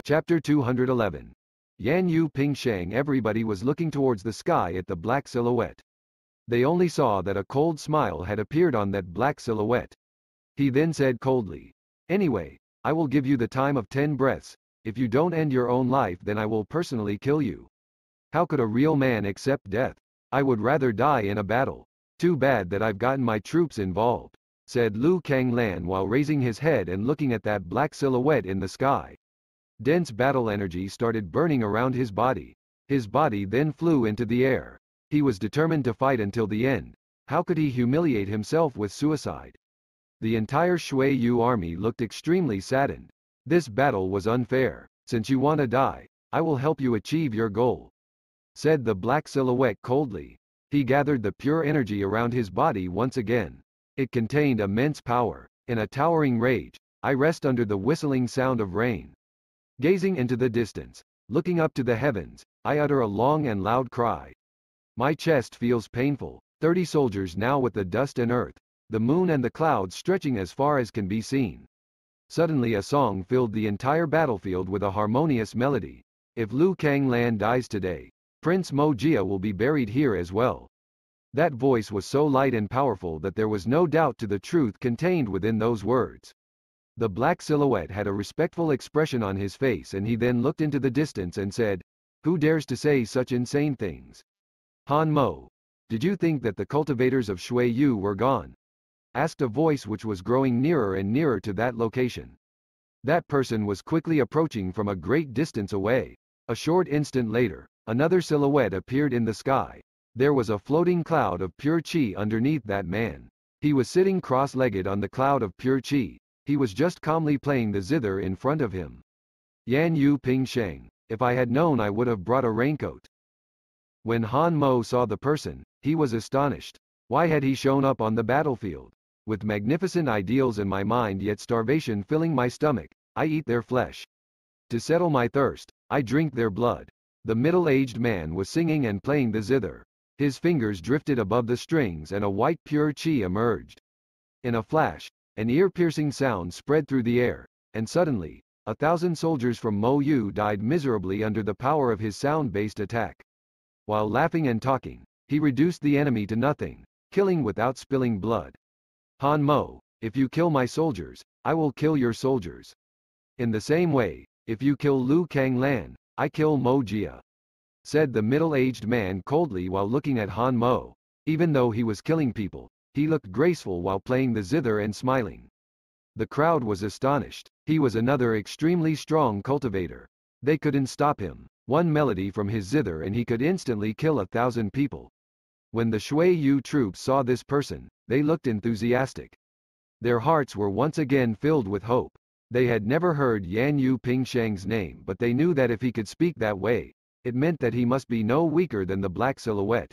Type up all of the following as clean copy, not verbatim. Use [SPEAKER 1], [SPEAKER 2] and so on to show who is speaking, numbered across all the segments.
[SPEAKER 1] Chapter 211. Yan Yu Ping Sheng. Everybody was looking towards the sky at the black silhouette. They only saw that a cold smile had appeared on that black silhouette. He then said coldly, "Anyway, I will give you the time of 10 breaths. If you don't end your own life, then I will personally kill you." How could a real man accept death? "I would rather die in a battle. Too bad that I've gotten my troops involved," said Lu Kanglan while raising his head and looking at that black silhouette in the sky. Dense battle energy started burning around his body. His body then flew into the air. He was determined to fight until the end. How could he humiliate himself with suicide? The entire Shui Yu army looked extremely saddened. This battle was unfair. "Since you want to die, I will help you achieve your goal," said the black silhouette coldly. He gathered the pure energy around his body once again. It contained immense power. In a towering rage, I rest under the whistling sound of rain. Gazing into the distance, looking up to the heavens, I utter a long and loud cry. My chest feels painful. 30 soldiers now with the dust and earth, the moon and the clouds stretching as far as can be seen. Suddenly a song filled the entire battlefield with a harmonious melody. "If Lu Kanglan dies today, Prince Mo Jia will be buried here as well." That voice was so light and powerful that there was no doubt to the truth contained within those words. The black silhouette had a respectful expression on his face, and he then looked into the distance and said, "Who dares to say such insane things?" "Han Mo, did you think that the cultivators of Shui Yu were gone?" asked a voice which was growing nearer and nearer to that location. That person was quickly approaching from a great distance away. A short instant later, another silhouette appeared in the sky. There was a floating cloud of pure qi underneath that man. He was sitting cross-legged on the cloud of pure qi. He was just calmly playing the zither in front of him. "Yan Yu Ping Sheng, if I had known I would have brought a raincoat." When Han Mo saw the person, he was astonished. Why had he shown up on the battlefield? With magnificent ideals in my mind yet starvation filling my stomach, I eat their flesh. To settle my thirst, I drink their blood. The middle-aged man was singing and playing the zither. His fingers drifted above the strings and a white pure qi emerged. In a flash, an ear-piercing sound spread through the air, and suddenly, 1,000 soldiers from Mo Yu died miserably under the power of his sound-based attack. While laughing and talking, he reduced the enemy to nothing, killing without spilling blood. "Han Mo, if you kill my soldiers, I will kill your soldiers. In the same way, if you kill Lu Kanglan, I kill Mo Jia," said the middle-aged man coldly while looking at Han Mo. Even though he was killing people, he looked graceful while playing the zither and smiling. The crowd was astonished. He was another extremely strong cultivator. They couldn't stop him. One melody from his zither and he could instantly kill 1,000 people. When the Shui Yu troops saw this person, they looked enthusiastic. Their hearts were once again filled with hope. They had never heard Yan Yu Ping Sheng's name, but they knew that if he could speak that way, it meant that he must be no weaker than the black silhouette.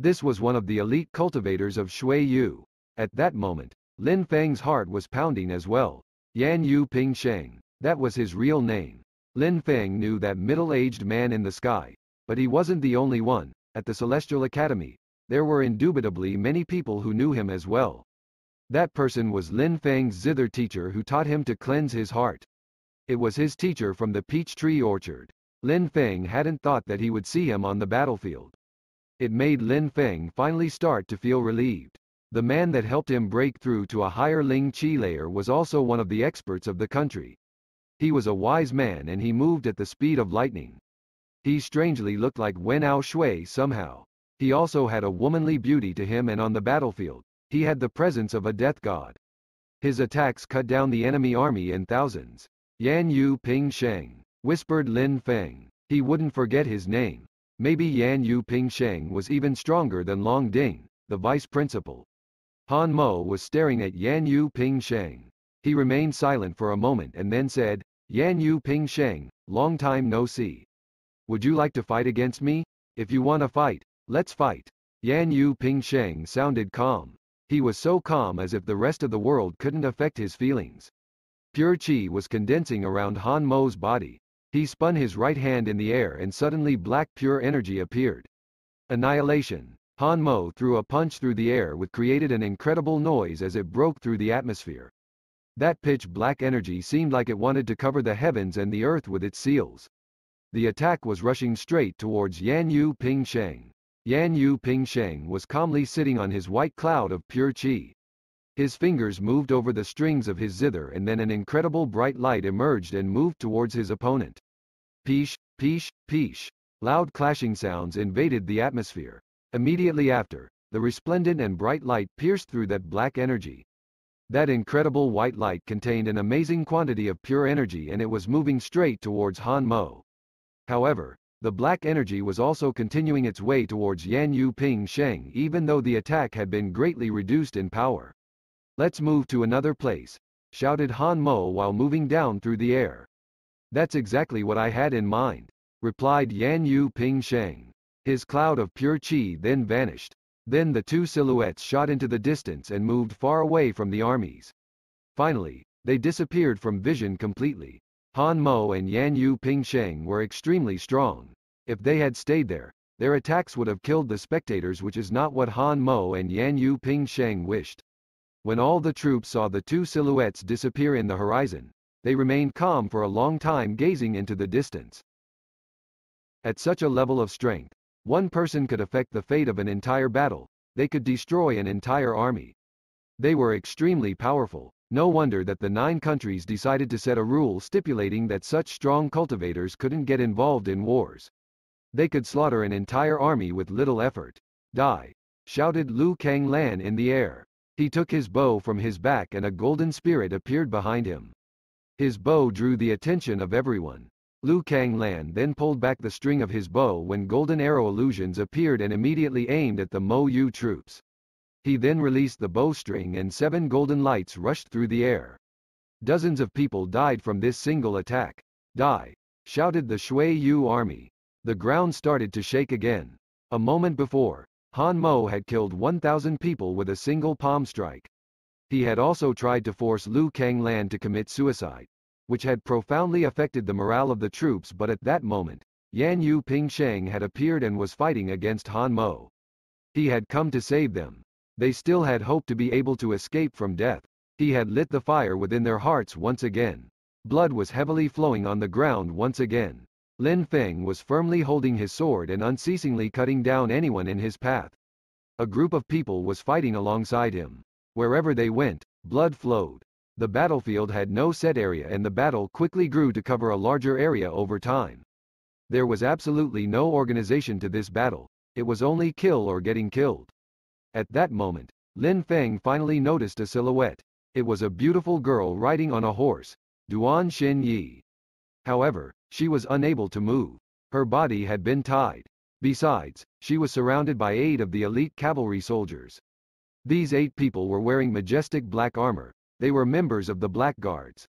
[SPEAKER 1] This was one of the elite cultivators of Shui Yu. At that moment, Lin Feng's heart was pounding as well. Yan Yu Ping Sheng, that was his real name. Lin Feng knew that middle-aged man in the sky, but he wasn't the only one. At the Celestial Academy, there were indubitably many people who knew him as well. That person was Lin Feng's zither teacher who taught him to cleanse his heart. It was his teacher from the peach tree orchard. Lin Feng hadn't thought that he would see him on the battlefield. It made Lin Feng finally start to feel relieved. The man that helped him break through to a higher Ling Qi layer was also one of the experts of the country. He was a wise man and he moved at the speed of lightning. He strangely looked like Wen Ao Shui somehow. He also had a womanly beauty to him, and on the battlefield, he had the presence of a death god. His attacks cut down the enemy army in thousands. "Yan Yu Ping Sheng," whispered Lin Feng. He wouldn't forget his name. Maybe Yan Yu Ping Sheng was even stronger than Long Ding, the vice principal. Han Mo was staring at Yan Yu Ping Sheng. He remained silent for a moment and then said, "Yan Yu Ping Sheng, long time no see. Would you like to fight against me? If you want to fight, let's fight." Yan Yu Ping Sheng sounded calm. He was so calm as if the rest of the world couldn't affect his feelings. Pure qi was condensing around Han Mo's body. He spun his right hand in the air and suddenly black pure energy appeared. Annihilation. Han Mo threw a punch through the air which created an incredible noise as it broke through the atmosphere. That pitch-black energy seemed like it wanted to cover the heavens and the earth with its seals. The attack was rushing straight towards Yan Yu Ping Sheng. Yan Yu Ping Sheng was calmly sitting on his white cloud of pure qi. His fingers moved over the strings of his zither and then an incredible bright light emerged and moved towards his opponent. Peesh, peesh, peesh. Loud clashing sounds invaded the atmosphere. Immediately after, the resplendent and bright light pierced through that black energy. That incredible white light contained an amazing quantity of pure energy and it was moving straight towards Han Mo. However, the black energy was also continuing its way towards Yan Yu Ping Sheng even though the attack had been greatly reduced in power. "Let's move to another place," shouted Han Mo while moving down through the air. "That's exactly what I had in mind," replied Yan Yu Ping Sheng. His cloud of pure qi then vanished. Then the two silhouettes shot into the distance and moved far away from the armies. Finally, they disappeared from vision completely. Han Mo and Yan Yu Ping Sheng were extremely strong. If they had stayed there, their attacks would have killed the spectators, which is not what Han Mo and Yan Yu Ping Sheng wished. When all the troops saw the two silhouettes disappear in the horizon, they remained calm for a long time gazing into the distance. At such a level of strength, one person could affect the fate of an entire battle. They could destroy an entire army. They were extremely powerful. No wonder that the 9 countries decided to set a rule stipulating that such strong cultivators couldn't get involved in wars. They could slaughter an entire army with little effort. "Die!" shouted Lu Kanglan in the air. He took his bow from his back and a golden spirit appeared behind him. His bow drew the attention of everyone. Lu Kanglan then pulled back the string of his bow when golden arrow illusions appeared and immediately aimed at the Mo Yu troops. He then released the bowstring and 7 golden lights rushed through the air. Dozens of people died from this single attack. "Die!" shouted the Shui Yu army. The ground started to shake again. A moment before, Han Mo had killed 1,000 people with a single palm strike. He had also tried to force Lu Kanglan to commit suicide, which had profoundly affected the morale of the troops, but at that moment, Yan Yu Ping Sheng had appeared and was fighting against Han Mo. He had come to save them. They still had hope to be able to escape from death. He had lit the fire within their hearts once again. Blood was heavily flowing on the ground once again. Lin Feng was firmly holding his sword and unceasingly cutting down anyone in his path. A group of people was fighting alongside him. Wherever they went, blood flowed. The battlefield had no set area and the battle quickly grew to cover a larger area over time. There was absolutely no organization to this battle. It was only kill or getting killed. At that moment, Lin Feng finally noticed a silhouette. It was a beautiful girl riding on a horse, Duan Xin Yi. However, she was unable to move. Her body had been tied. Besides, she was surrounded by 8 of the elite cavalry soldiers. These 8 people were wearing majestic black armor. They were members of the Black Guards.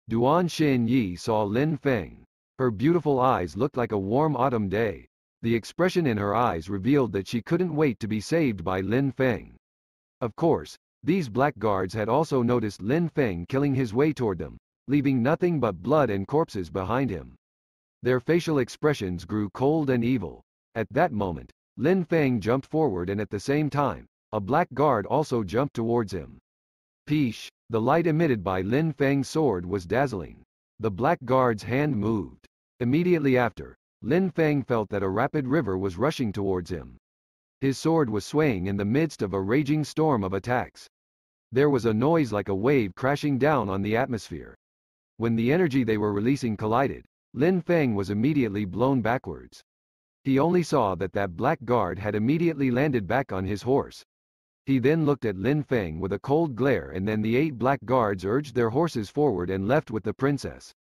[SPEAKER 1] Duan Xin Yi saw Lin Feng. Her beautiful eyes looked like a warm autumn day. The expression in her eyes revealed that she couldn't wait to be saved by Lin Feng. Of course, these Black Guards had also noticed Lin Feng killing his way toward them, leaving nothing but blood and corpses behind him. Their facial expressions grew cold and evil. At that moment, Lin Feng jumped forward and at the same time, a Black Guard also jumped towards him. Peesh! The light emitted by Lin Feng's sword was dazzling. The Black Guard's hand moved. Immediately after, Lin Feng felt that a rapid river was rushing towards him. His sword was swaying in the midst of a raging storm of attacks. There was a noise like a wave crashing down on the atmosphere. When the energy they were releasing collided, Lin Feng was immediately blown backwards. He only saw that Black Guard had immediately landed back on his horse. He then looked at Lin Feng with a cold glare and then the 8 Black Guards urged their horses forward and left with the princess.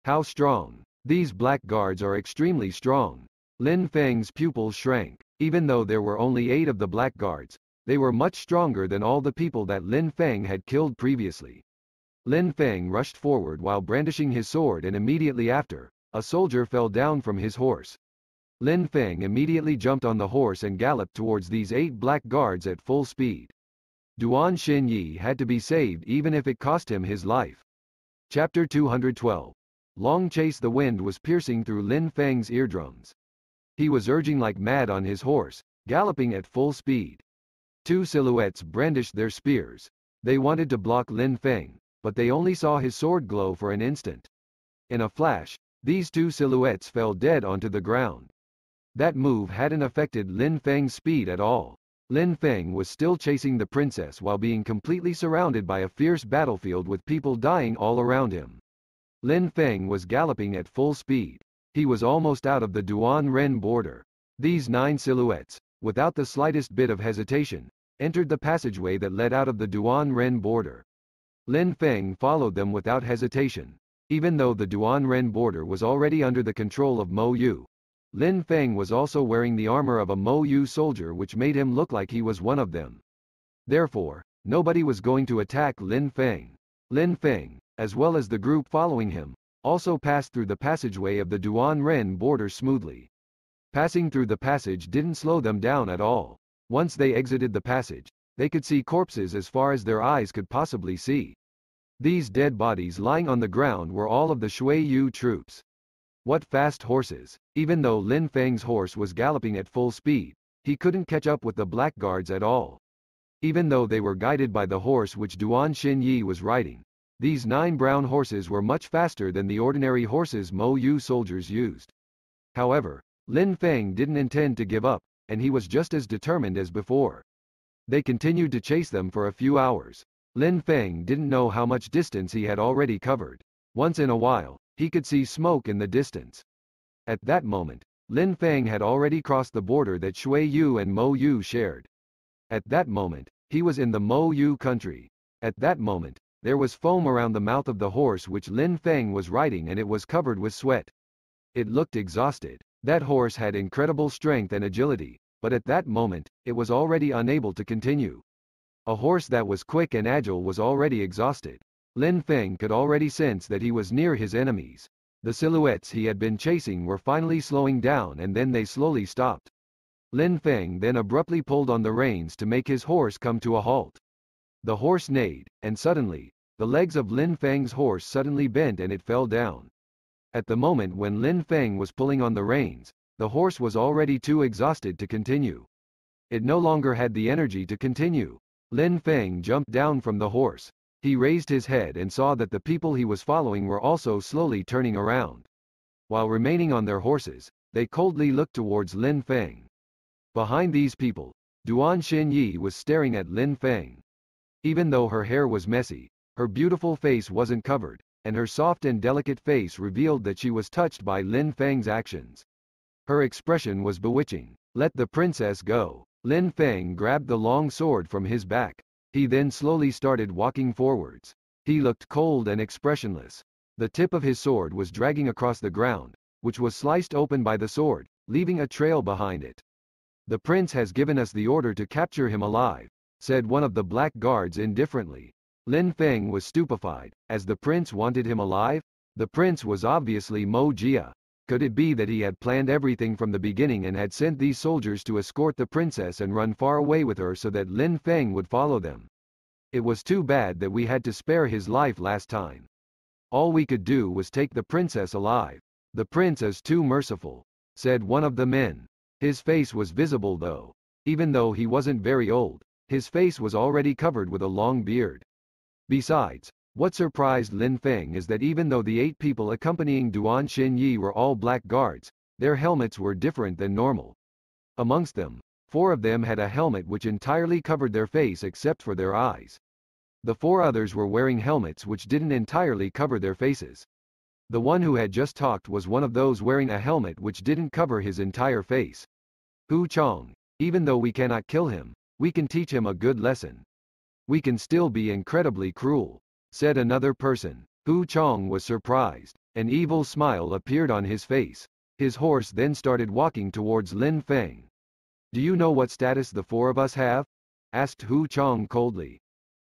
[SPEAKER 1] How strong! These Black Guards are extremely strong. Lin Feng's pupils shrank. Even though there were only 8 of the Black Guards, they were much stronger than all the people that Lin Feng had killed previously. Lin Feng rushed forward while brandishing his sword and immediately after, a soldier fell down from his horse. Lin Feng immediately jumped on the horse and galloped towards these 8 Black Guards at full speed. Duan Xin Yi had to be saved even if it cost him his life. Chapter 212. Long chase. The wind was piercing through Lin Feng's eardrums. He was urging like mad on his horse, galloping at full speed. 2 silhouettes brandished their spears. They wanted to block Lin Feng, but they only saw his sword glow for an instant. In a flash, these two silhouettes fell dead onto the ground. That move hadn't affected Lin Feng's speed at all. Lin Feng was still chasing the princess while being completely surrounded by a fierce battlefield with people dying all around him. Lin Feng was galloping at full speed. He was almost out of the Duan Ren border. These 9 silhouettes, without the slightest bit of hesitation, entered the passageway that led out of the Duan Ren border. Lin Feng followed them without hesitation. Even though the Duan Ren border was already under the control of Mo Yu, Lin Feng was also wearing the armor of a Mo Yu soldier, which made him look like he was one of them. Therefore, nobody was going to attack Lin Feng. Lin Feng, as well as the group following him, also passed through the passageway of the Duan Ren border smoothly. Passing through the passage didn't slow them down at all. Once they exited the passage, they could see corpses as far as their eyes could possibly see. These dead bodies lying on the ground were all of the Shui Yu troops. What fast horses! Even though Lin Feng's horse was galloping at full speed, he couldn't catch up with the blackguards at all. Even though they were guided by the horse which Duan Xinyi was riding, these 9 brown horses were much faster than the ordinary horses Mo Yu soldiers used. However, Lin Feng didn't intend to give up, and he was just as determined as before. They continued to chase them for a few hours. Lin Feng didn't know how much distance he had already covered. Once in a while, he could see smoke in the distance. At that moment, Lin Feng had already crossed the border that Shui Yu and Mo Yu shared. At that moment, he was in the Mo Yu country. At that moment, there was foam around the mouth of the horse which Lin Feng was riding, and it was covered with sweat. It looked exhausted. That horse had incredible strength and agility, but at that moment, it was already unable to continue. A horse that was quick and agile was already exhausted. Lin Feng could already sense that he was near his enemies. The silhouettes he had been chasing were finally slowing down, and then they slowly stopped. Lin Feng then abruptly pulled on the reins to make his horse come to a halt. The horse neighed, and suddenly, the legs of Lin Feng's horse suddenly bent and it fell down. At the moment when Lin Feng was pulling on the reins, the horse was already too exhausted to continue. It no longer had the energy to continue. Lin Feng jumped down from the horse. He raised his head and saw that the people he was following were also slowly turning around. While remaining on their horses, they coldly looked towards Lin Feng. Behind these people, Duan Xinyi was staring at Lin Feng. Even though her hair was messy, her beautiful face wasn't covered, and her soft and delicate face revealed that she was touched by Lin Feng's actions. Her expression was bewitching. Let the princess go. Lin Feng grabbed the long sword from his back. He then slowly started walking forwards. He looked cold and expressionless. The tip of his sword was dragging across the ground, which was sliced open by the sword, leaving a trail behind it. "The prince has given us the order to capture him alive," said one of the black guards indifferently. Lin Feng was stupefied, as the prince wanted him alive? The prince was obviously Mo Jia. Could it be that he had planned everything from the beginning and had sent these soldiers to escort the princess and run far away with her so that Lin Feng would follow them? It was too bad that we had to spare his life last time. All we could do was take the princess alive. "The prince is too merciful," said one of the men. His face was visible though. Even though he wasn't very old, his face was already covered with a long beard. Besides, what surprised Lin Feng is that even though the 8 people accompanying Duan Xinyi were all black guards, their helmets were different than normal. Amongst them, 4 of them had a helmet which entirely covered their face except for their eyes. The 4 others were wearing helmets which didn't entirely cover their faces. The one who had just talked was one of those wearing a helmet which didn't cover his entire face. "Hu Chong, even though we cannot kill him, we can teach him a good lesson. We can still be incredibly cruel," said another person. Hu Chong was surprised. An evil smile appeared on his face. His horse then started walking towards Lin Feng. "Do you know what status the 4 of us have?" asked Hu Chong coldly.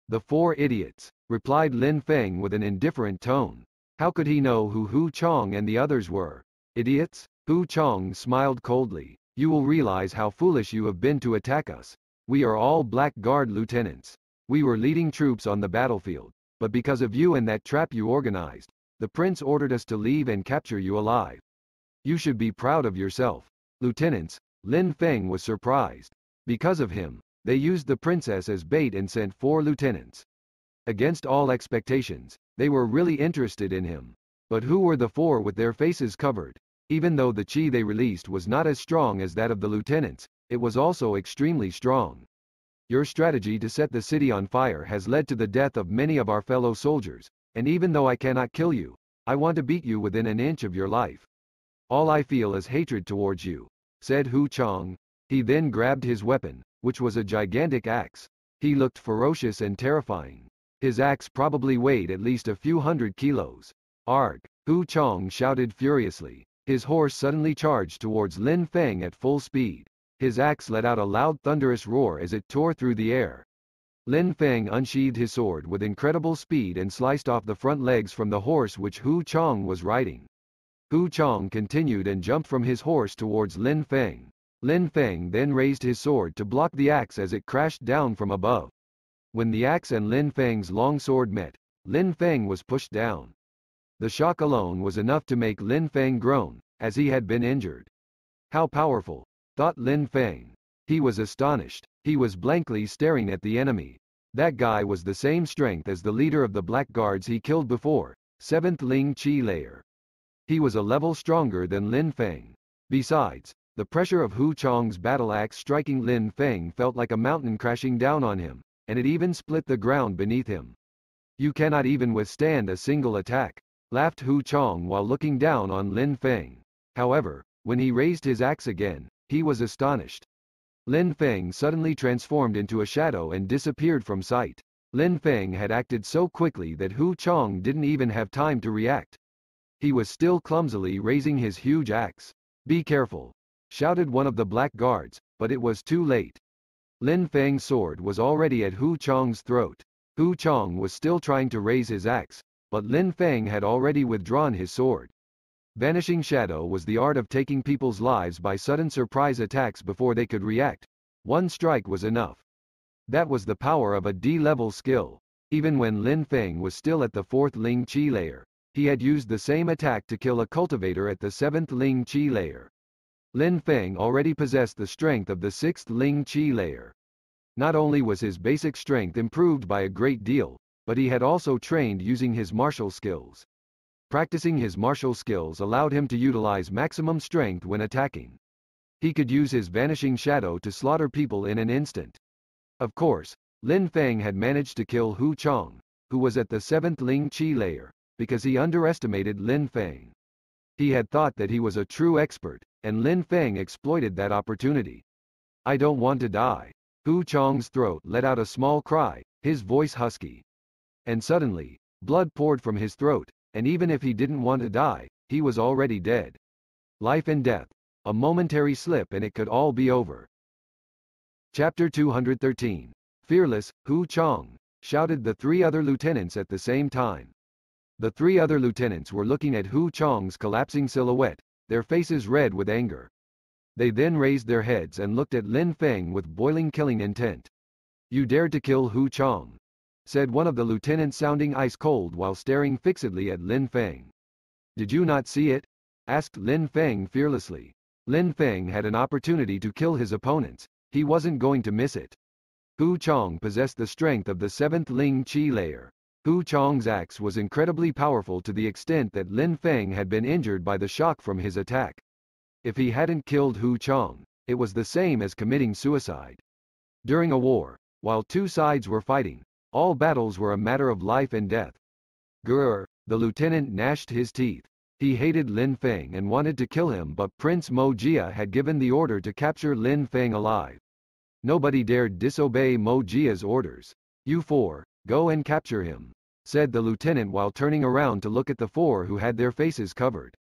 [SPEAKER 1] "The 4 idiots," replied Lin Feng with an indifferent tone. How could he know who Hu Chong and the others were? "Idiots?" Hu Chong smiled coldly. "You will realize how foolish you have been to attack us. We are all Black Guard lieutenants. We were leading troops on the battlefield, but because of you and that trap you organized, the prince ordered us to leave and capture you alive. You should be proud of yourself." "Lieutenants?" Lin Feng was surprised. Because of him, they used the princess as bait and sent 4 lieutenants. Against all expectations, they were really interested in him. But who were the four with their faces covered? Even though the chi they released was not as strong as that of the lieutenants, it was also extremely strong. Your strategy to set the city on fire has led to the death of many of our fellow soldiers, and even though I cannot kill you, I want to beat you within an inch of your life. All I feel is hatred towards you, said Hu Chang. He then grabbed his weapon, which was a gigantic axe. He looked ferocious and terrifying. His axe probably weighed at least a few hundred kilos. Arg! Hu Chang shouted furiously. His horse suddenly charged towards Lin Feng at full speed. His axe let out a loud thunderous roar as it tore through the air. Lin Feng unsheathed his sword with incredible speed and sliced off the front legs from the horse which Hu Chang was riding. Hu Chang continued and jumped from his horse towards Lin Feng. Lin Feng then raised his sword to block the axe as it crashed down from above. When the axe and Lin Feng's long sword met, Lin Feng was pushed down. The shock alone was enough to make Lin Feng groan, as he had been injured. How powerful, thought Lin Feng. He was astonished. He was blankly staring at the enemy. That guy was the same strength as the leader of the Black Guards he killed before, 7th Ling Chi layer. He was a level stronger than Lin Feng. Besides, the pressure of Hu Chang's battle axe striking Lin Feng felt like a mountain crashing down on him, and it even split the ground beneath him. You cannot even withstand a single attack, laughed Hu Chang while looking down on Lin Feng. However, when he raised his axe again, he was astonished. Lin Feng suddenly transformed into a shadow and disappeared from sight. Lin Feng had acted so quickly that Hu Chang didn't even have time to react. He was still clumsily raising his huge axe. Be careful, shouted one of the Black Guards, but it was too late. Lin Feng's sword was already at Hu Chang's throat. Hu Chang was still trying to raise his axe, but Lin Feng had already withdrawn his sword. Vanishing Shadow was the art of taking people's lives by sudden surprise attacks before they could react. One strike was enough. That was the power of a D-level skill. Even when Lin Feng was still at the 4th Ling Chi layer, he had used the same attack to kill a cultivator at the 7th Ling Chi layer. Lin Feng already possessed the strength of the 6th Ling Chi layer. Not only was his basic strength improved by a great deal, but he had also trained using his martial skills. Practicing his martial skills allowed him to utilize maximum strength when attacking. He could use his vanishing shadow to slaughter people in an instant. Of course, Lin Feng had managed to kill Hu Chang, who was at the 7th Ling Chi layer, because he underestimated Lin Feng. He had thought that he was a true expert, and Lin Feng exploited that opportunity. I don't want to die. Hu Chang's throat let out a small cry, his voice husky. And suddenly, blood poured from his throat, and even if he didn't want to die, he was already dead. Life and death. A momentary slip and it could all be over. Chapter 213. Fearless, Hu Chang, shouted the three other lieutenants at the same time. The three other lieutenants were looking at Hu Chang's collapsing silhouette, their faces red with anger. They then raised their heads and looked at Lin Feng with boiling killing intent. You dared to kill Hu Chang, said one of the lieutenants sounding ice-cold while staring fixedly at Lin Feng. Did you not see it? Asked Lin Feng fearlessly. Lin Feng had an opportunity to kill his opponents. He wasn't going to miss it. Hu Chang possessed the strength of the 7th Ling Chi layer. Hu Chang's axe was incredibly powerful to the extent that Lin Feng had been injured by the shock from his attack. If he hadn't killed Hu Chang, it was the same as committing suicide. During a war, while two sides were fighting, all battles were a matter of life and death. Grr, the lieutenant gnashed his teeth. He hated Lin Feng and wanted to kill him, but Prince Mo Jia had given the order to capture Lin Feng alive. Nobody dared disobey Mo Jia's orders. You four, go and capture him, said the lieutenant while turning around to look at the four who had their faces covered.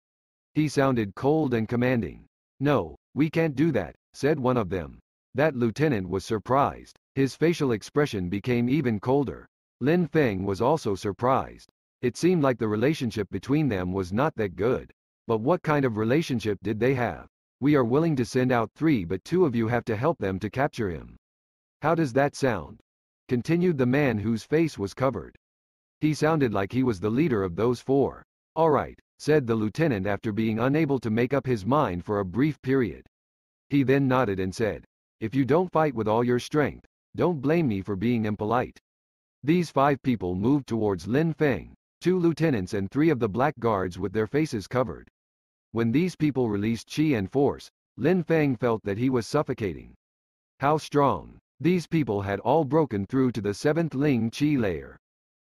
[SPEAKER 1] He sounded cold and commanding. No, we can't do that, said one of them. That lieutenant was surprised. His facial expression became even colder. Lin Feng was also surprised. It seemed like the relationship between them was not that good. But what kind of relationship did they have? We are willing to send out 3, but 2 of you have to help them to capture him. How does that sound? Continued the man whose face was covered. He sounded like he was the leader of those 4. All right, said the lieutenant after being unable to make up his mind for a brief period. He then nodded and said, if you don't fight with all your strength, don't blame me for being impolite. These 5 people moved towards Lin Feng, 2 lieutenants and 3 of the black guards with their faces covered. When these people released chi and force, Lin Feng felt that he was suffocating. How strong! These people had all broken through to the 7th Ling Chi layer.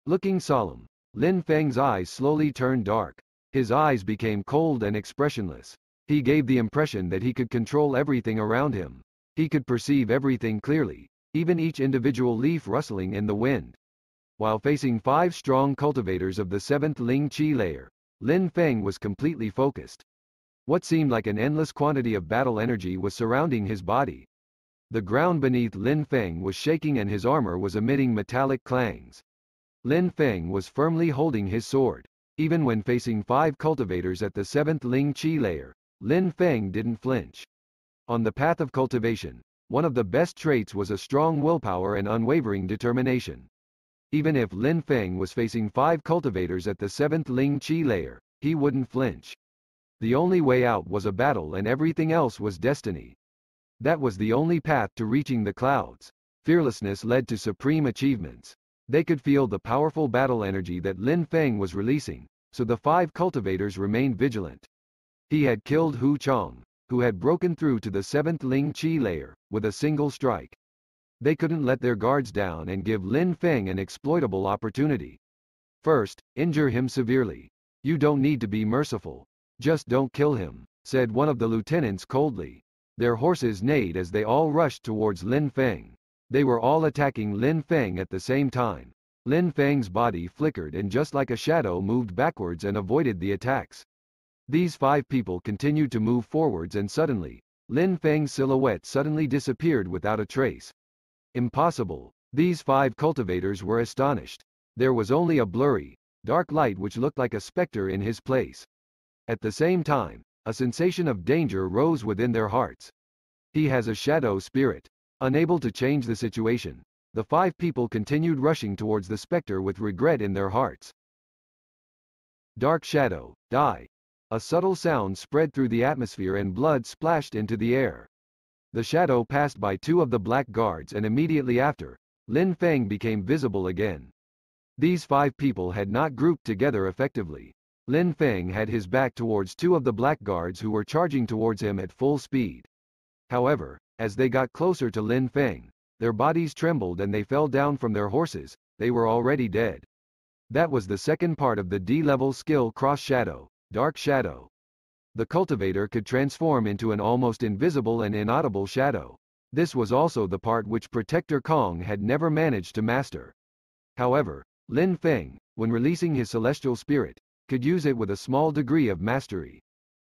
[SPEAKER 1] Looking solemn, Lin Feng's eyes slowly turned dark. His eyes became cold and expressionless. He gave the impression that he could control everything around him. He could perceive everything clearly, even each individual leaf rustling in the wind. While facing 5 strong cultivators of the 7th Ling Chi layer, Lin Feng was completely focused. What seemed like an endless quantity of battle energy was surrounding his body. The ground beneath Lin Feng was shaking and his armor was emitting metallic clangs. Lin Feng was firmly holding his sword. Even when facing 5 cultivators at the 7th Ling Chi layer, Lin Feng didn't flinch. On the path of cultivation, one of the best traits was a strong willpower and unwavering determination. Even if Lin Feng was facing 5 cultivators at the 7th Ling Chi layer, he wouldn't flinch. The only way out was a battle and everything else was destiny. That was the only path to reaching the clouds. Fearlessness led to supreme achievements. They could feel the powerful battle energy that Lin Feng was releasing, so the 5 cultivators remained vigilant. He had killed Hu Chong, who had broken through to the 7th Ling Chi layer, with a single strike. They couldn't let their guards down and give Lin Feng an exploitable opportunity. First, injure him severely. You don't need to be merciful. Just don't kill him, said one of the lieutenants coldly. Their horses neighed as they all rushed towards Lin Feng. They were all attacking Lin Feng at the same time. Lin Feng's body flickered and just like a shadow moved backwards and avoided the attacks. These 5 people continued to move forwards and suddenly, Lin Feng's silhouette suddenly disappeared without a trace. Impossible! These 5 cultivators were astonished. There was only a blurry, dark light which looked like a specter in his place. At the same time, a sensation of danger rose within their hearts. He has a shadow spirit. Unable to change the situation, the 5 people continued rushing towards the specter with regret in their hearts. Dark shadow, die. A subtle sound spread through the atmosphere and blood splashed into the air. The shadow passed by 2 of the black guards and immediately after, Lin Feng became visible again. These 5 people had not grouped together effectively. Lin Feng had his back towards 2 of the black guards who were charging towards him at full speed. However, as they got closer to Lin Feng, their bodies trembled and they fell down from their horses. They were already dead. That was the second part of the D-level skill Cross Shadow, Dark Shadow. The cultivator could transform into an almost invisible and inaudible shadow. This was also the part which Protector Kong had never managed to master. However, Lin Feng, when releasing his celestial spirit, could use it with a small degree of mastery.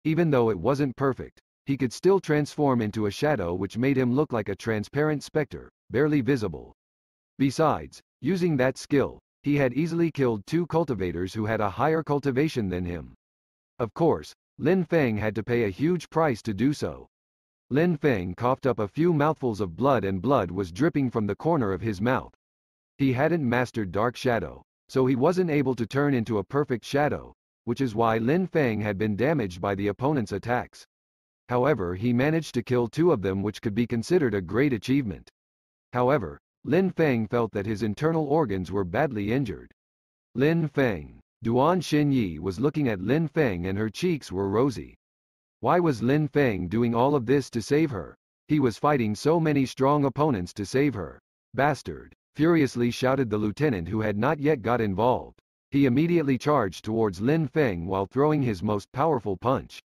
[SPEAKER 1] Even though it wasn't perfect, he could still transform into a shadow which made him look like a transparent specter, barely visible. Besides, using that skill, he had easily killed 2 cultivators who had a higher cultivation than him. Of course, Lin Feng had to pay a huge price to do so. Lin Feng coughed up a few mouthfuls of blood and blood was dripping from the corner of his mouth. He hadn't mastered Dark Shadow, so he wasn't able to turn into a perfect shadow, which is why Lin Feng had been damaged by the opponent's attacks. However, he managed to kill 2 of them, which could be considered a great achievement. However, Lin Feng felt that his internal organs were badly injured. Lin Feng. Duan Xinyi was looking at Lin Feng and her cheeks were rosy. Why was Lin Feng doing all of this to save her? He was fighting so many strong opponents to save her. Bastard! Furiously shouted the lieutenant who had not yet got involved. He immediately charged towards Lin Feng while throwing his most powerful punch.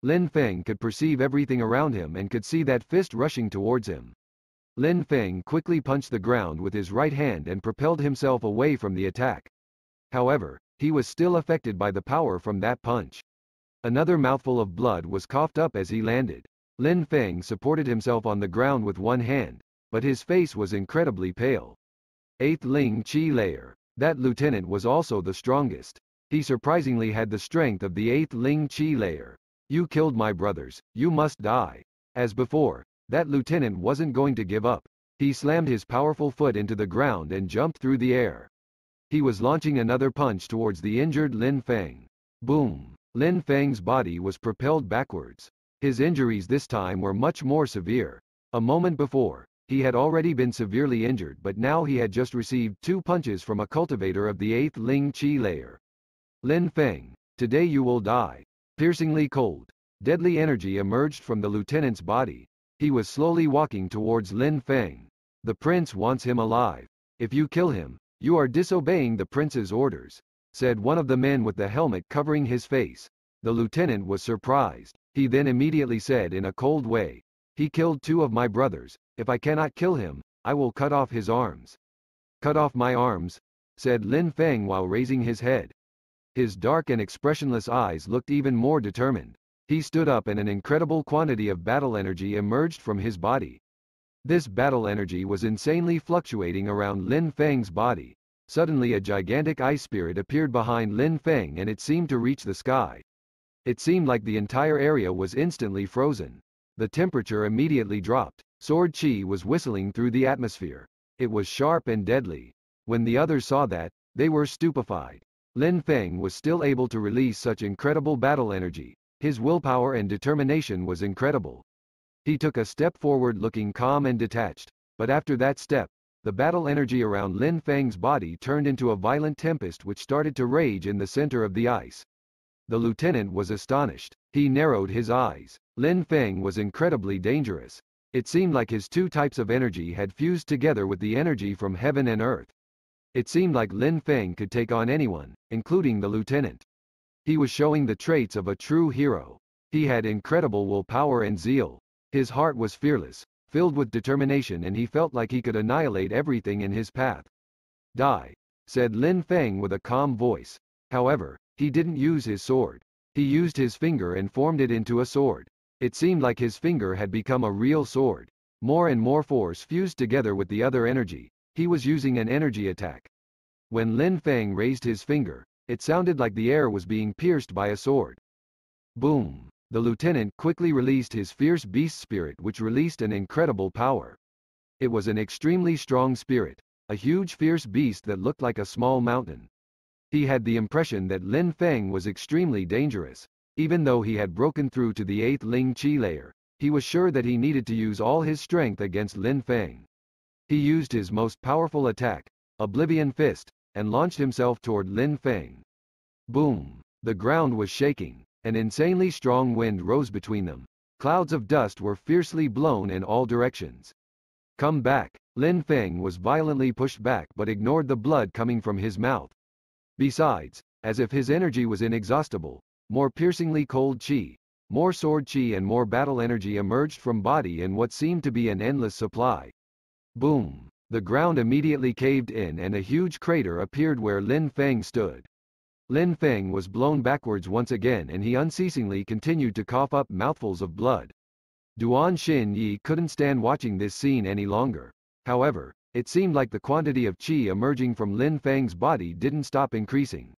[SPEAKER 1] Lin Feng could perceive everything around him and could see that fist rushing towards him. Lin Feng quickly punched the ground with his right hand and propelled himself away from the attack. However, he was still affected by the power from that punch. Another mouthful of blood was coughed up as he landed. Lin Feng supported himself on the ground with one hand, but his face was incredibly pale. 8th Ling Chi layer. That lieutenant was also the strongest. He surprisingly had the strength of the 8th Ling Chi layer. You killed my brothers, you must die. As before, that lieutenant wasn't going to give up. He slammed his powerful foot into the ground and jumped through the air. He was launching another punch towards the injured Lin Feng. Boom! Lin Feng's body was propelled backwards. His injuries this time were much more severe. A moment before, He had already been severely injured, but now he had just received 2 punches from a cultivator of the 8th Ling Qi layer. Lin Feng, today you will die. Piercingly cold, deadly energy emerged from the lieutenant's body. He was slowly walking towards Lin Feng. The prince wants him alive. If you kill him, you are disobeying the prince's orders, said one of the men with the helmet covering his face. The lieutenant was surprised. He then immediately said in a cold way, he killed 2 of my brothers. If I cannot kill him, I will cut off his arms. Cut off my arms, said Lin Feng while raising his head. His dark and expressionless eyes looked even more determined. He stood up and an incredible quantity of battle energy emerged from his body. This battle energy was insanely fluctuating around Lin Feng's body. Suddenly a gigantic ice spirit appeared behind Lin Feng and it seemed to reach the sky. It seemed like the entire area was instantly frozen. The temperature immediately dropped. Sword chi was whistling through the atmosphere. It was sharp and deadly. When the others saw that, they were stupefied. Lin Feng was still able to release such incredible battle energy. His willpower and determination was incredible. He took a step forward looking calm and detached, but after that step, the battle energy around Lin Feng's body turned into a violent tempest which started to rage in the center of the ice. The lieutenant was astonished. He narrowed his eyes. Lin Feng was incredibly dangerous. It seemed like his 2 types of energy had fused together with the energy from heaven and earth. It seemed like Lin Feng could take on anyone, including the lieutenant. He was showing the traits of a true hero. He had incredible willpower and zeal. His heart was fearless, filled with determination, and he felt like he could annihilate everything in his path. Die, said Lin Feng with a calm voice. However, he didn't use his sword. He used his finger and formed it into a sword. It seemed like his finger had become a real sword. More and more force fused together with the other energy. He was using an energy attack. When Lin Feng raised his finger, it sounded like the air was being pierced by a sword. Boom! The lieutenant quickly released his fierce beast spirit, which released an incredible power. It was an extremely strong spirit, a huge fierce beast that looked like a small mountain. He had the impression that Lin Feng was extremely dangerous. Even though he had broken through to the 8th Ling Qi layer, he was sure that he needed to use all his strength against Lin Feng. He used his most powerful attack, Oblivion Fist, and launched himself toward Lin Feng. Boom! The ground was shaking. An insanely strong wind rose between them. Clouds of dust were fiercely blown in all directions. Come back! Lin Feng was violently pushed back but ignored the blood coming from his mouth. Besides, as if his energy was inexhaustible, more piercingly cold chi, more sword chi and more battle energy emerged from body in what seemed to be an endless supply. Boom! The ground immediately caved in and a huge crater appeared where Lin Feng stood. Lin Feng was blown backwards once again and he unceasingly continued to cough up mouthfuls of blood. Duan Xin Yi couldn't stand watching this scene any longer. However, it seemed like the quantity of qi emerging from Lin Feng's body didn't stop increasing.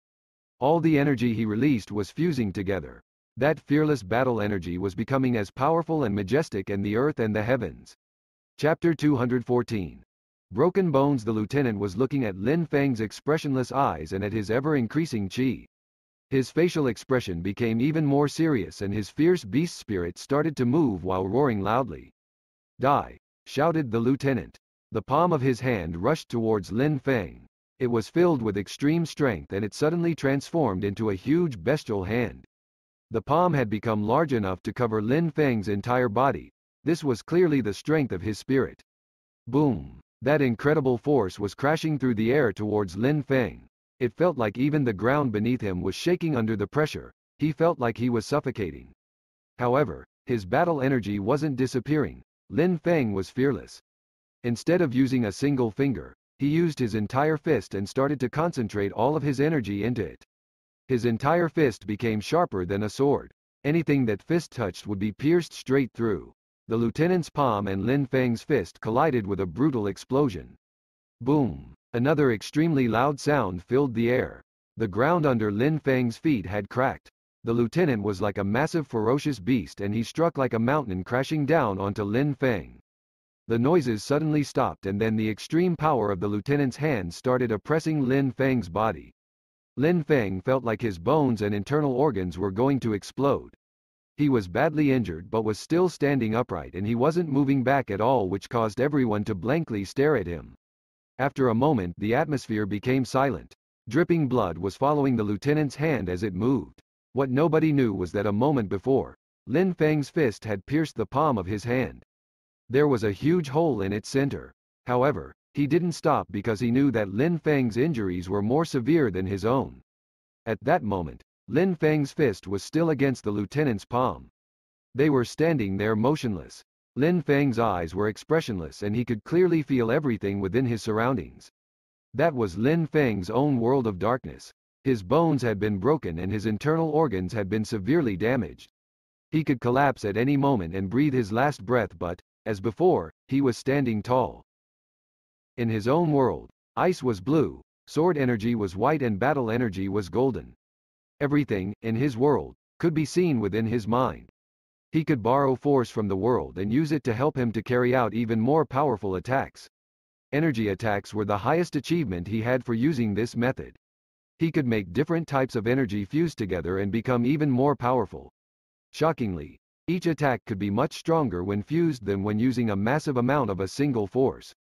[SPEAKER 1] All the energy he released was fusing together. That fearless battle energy was becoming as powerful and majestic as the earth and the heavens. Chapter 214. Broken Bones. The lieutenant was looking at Lin Feng's expressionless eyes and at his ever-increasing qi. His facial expression became even more serious and his fierce beast spirit started to move while roaring loudly. Die! Shouted the lieutenant. The palm of his hand rushed towards Lin Feng. It was filled with extreme strength and it suddenly transformed into a huge bestial hand. The palm had become large enough to cover Lin Feng's entire body. This was clearly the strength of his spirit. Boom! That incredible force was crashing through the air towards Lin Feng. It felt like even the ground beneath him was shaking under the pressure. He felt like he was suffocating. However, his battle energy wasn't disappearing. Lin Feng was fearless. Instead of using a single finger, he used his entire fist and started to concentrate all of his energy into it. His entire fist became sharper than a sword. Anything that fist touched would be pierced straight through. The lieutenant's palm and Lin Feng's fist collided with a brutal explosion. Boom! Another extremely loud sound filled the air. The ground under Lin Feng's feet had cracked. The lieutenant was like a massive ferocious beast and he struck like a mountain crashing down onto Lin Feng. The noises suddenly stopped and then the extreme power of the lieutenant's hands started oppressing Lin Feng's body. Lin Feng felt like his bones and internal organs were going to explode. He was badly injured but was still standing upright and he wasn't moving back at all, which caused everyone to blankly stare at him. After a moment the atmosphere became silent. Dripping blood was following the lieutenant's hand as it moved. What nobody knew was that a moment before, Lin Feng's fist had pierced the palm of his hand. There was a huge hole in its center. However, he didn't stop because he knew that Lin Feng's injuries were more severe than his own. At that moment, Lin Feng's fist was still against the lieutenant's palm. They were standing there motionless. Lin Feng's eyes were expressionless and he could clearly feel everything within his surroundings. That was Lin Feng's own world of darkness. His bones had been broken and his internal organs had been severely damaged. He could collapse at any moment and breathe his last breath, but, as before, he was standing tall. In his own world, ice was blue, sword energy was white and battle energy was golden. Everything, in his world, could be seen within his mind. He could borrow force from the world and use it to help him to carry out even more powerful attacks. Energy attacks were the highest achievement he had for using this method. He could make different types of energy fuse together and become even more powerful. Shockingly, each attack could be much stronger when fused than when using a massive amount of a single force.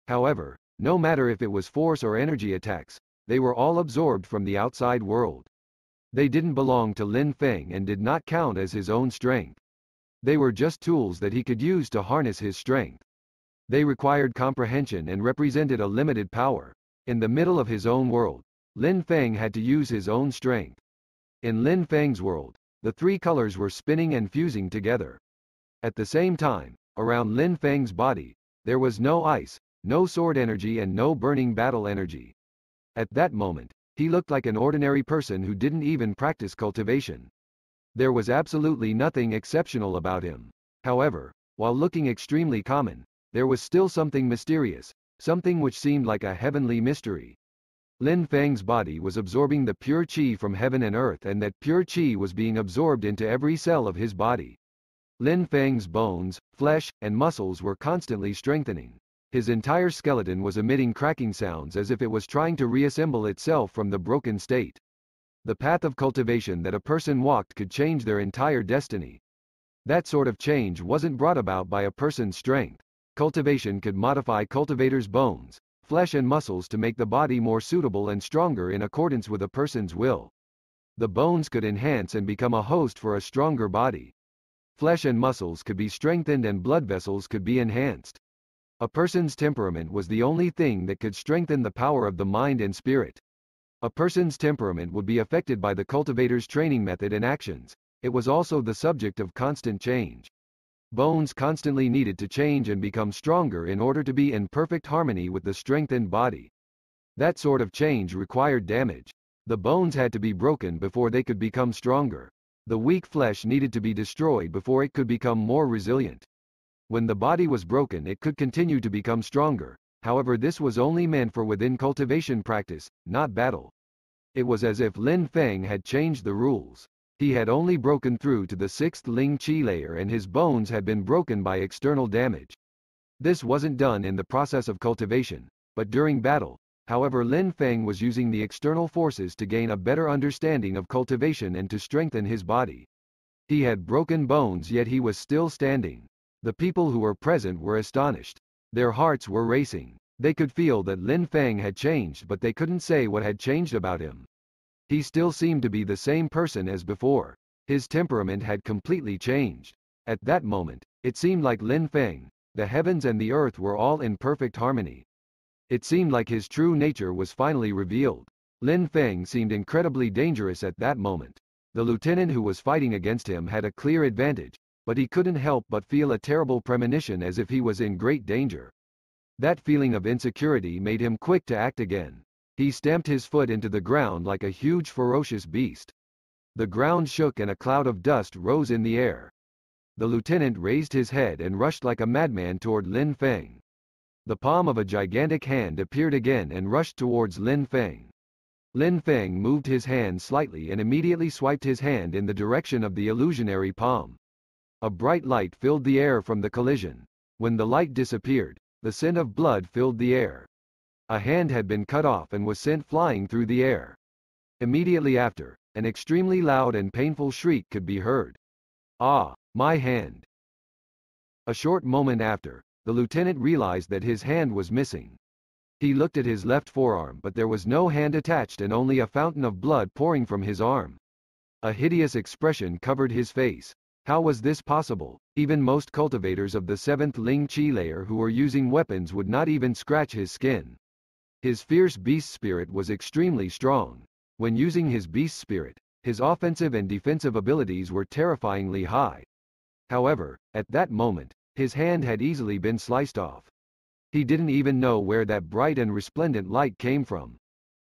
[SPEAKER 1] However, no matter if it was force or energy attacks, they were all absorbed from the outside world. They didn't belong to Lin Feng and did not count as his own strength. They were just tools that he could use to harness his strength. They required comprehension and represented a limited power. In the middle of his own world, Lin Feng had to use his own strength. In Lin Feng's world, the three colors were spinning and fusing together. At the same time, around Lin Feng's body, there was no ice, no sword energy and no burning battle energy. At that moment, he looked like an ordinary person who didn't even practice cultivation. There was absolutely nothing exceptional about him. However, while looking extremely common, there was still something mysterious, something which seemed like a heavenly mystery. Lin Feng's body was absorbing the pure qi from heaven and earth, and that pure qi was being absorbed into every cell of his body. Lin Feng's bones, flesh, and muscles were constantly strengthening. His entire skeleton was emitting cracking sounds as if it was trying to reassemble itself from the broken state. The path of cultivation that a person walked could change their entire destiny. That sort of change wasn't brought about by a person's strength. Cultivation could modify cultivators' bones, flesh and muscles to make the body more suitable and stronger in accordance with a person's will. The bones could enhance and become a host for a stronger body. Flesh and muscles could be strengthened and blood vessels could be enhanced. A person's temperament was the only thing that could strengthen the power of the mind and spirit. A person's temperament would be affected by the cultivator's training method and actions. It was also the subject of constant change. Bones constantly needed to change and become stronger in order to be in perfect harmony with the strengthened body. That sort of change required damage. The bones had to be broken before they could become stronger. The weak flesh needed to be destroyed before it could become more resilient. When the body was broken, it could continue to become stronger. However, this was only meant for within cultivation practice, not battle. It was as if Lin Feng had changed the rules. He had only broken through to the 6th Ling Qi layer and his bones had been broken by external damage. This wasn't done in the process of cultivation, but during battle. However, Lin Feng was using the external forces to gain a better understanding of cultivation and to strengthen his body. He had broken bones yet he was still standing. The people who were present were astonished. Their hearts were racing. They could feel that Lin Feng had changed, but they couldn't say what had changed about him. He still seemed to be the same person as before. His temperament had completely changed. At that moment, it seemed like Lin Feng, the heavens and the earth were all in perfect harmony. It seemed like his true nature was finally revealed. Lin Feng seemed incredibly dangerous at that moment. The lieutenant who was fighting against him had a clear advantage, but he couldn't help but feel a terrible premonition as if he was in great danger. That feeling of insecurity made him quick to act again. He stamped his foot into the ground like a huge ferocious beast. The ground shook and a cloud of dust rose in the air. The lieutenant raised his head and rushed like a madman toward Lin Feng. The palm of a gigantic hand appeared again and rushed towards Lin Feng. Lin Feng moved his hand slightly and immediately swiped his hand in the direction of the illusionary palm. A bright light filled the air from the collision. When the light disappeared, the scent of blood filled the air. A hand had been cut off and was sent flying through the air. Immediately after, an extremely loud and painful shriek could be heard. Ah, my hand. A short moment after, the lieutenant realized that his hand was missing. He looked at his left forearm, but there was no hand attached and only a fountain of blood pouring from his arm. A hideous expression covered his face. How was this possible? Even most cultivators of the 7th Ling Chi layer who were using weapons would not even scratch his skin. His fierce beast spirit was extremely strong. When using his beast spirit, his offensive and defensive abilities were terrifyingly high. However, at that moment, his hand had easily been sliced off. He didn't even know where that bright and resplendent light came from.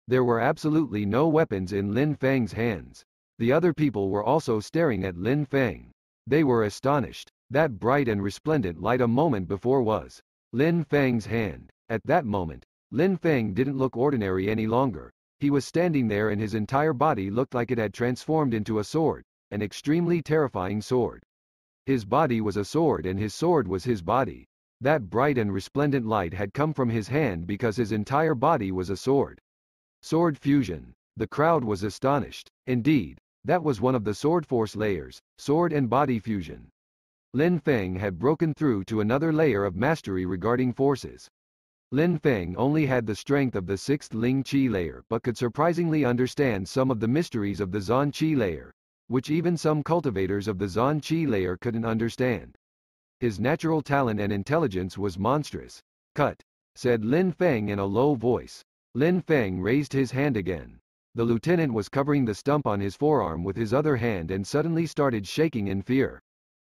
[SPEAKER 1] There were absolutely no weapons in Lin Feng's hands. The other people were also staring at Lin Feng. They were astonished. That bright and resplendent light a moment before was Lin Feng's hand. At that moment, Lin Feng didn't look ordinary any longer. He was standing there and his entire body looked like it had transformed into a sword, an extremely terrifying sword. His body was a sword and his sword was his body. That bright and resplendent light had come from his hand because his entire body was a sword. Sword fusion. The crowd was astonished. Indeed, that was one of the sword force layers, sword and body fusion. Lin Feng had broken through to another layer of mastery regarding forces. Lin Feng only had the strength of the 6th Ling Chi layer but could surprisingly understand some of the mysteries of the Zan Chi layer, which even some cultivators of the Zan Chi layer couldn't understand. His natural talent and intelligence was monstrous. Cut, said Lin Feng in a low voice. Lin Feng raised his hand again. The lieutenant was covering the stump on his forearm with his other hand and suddenly started shaking in fear.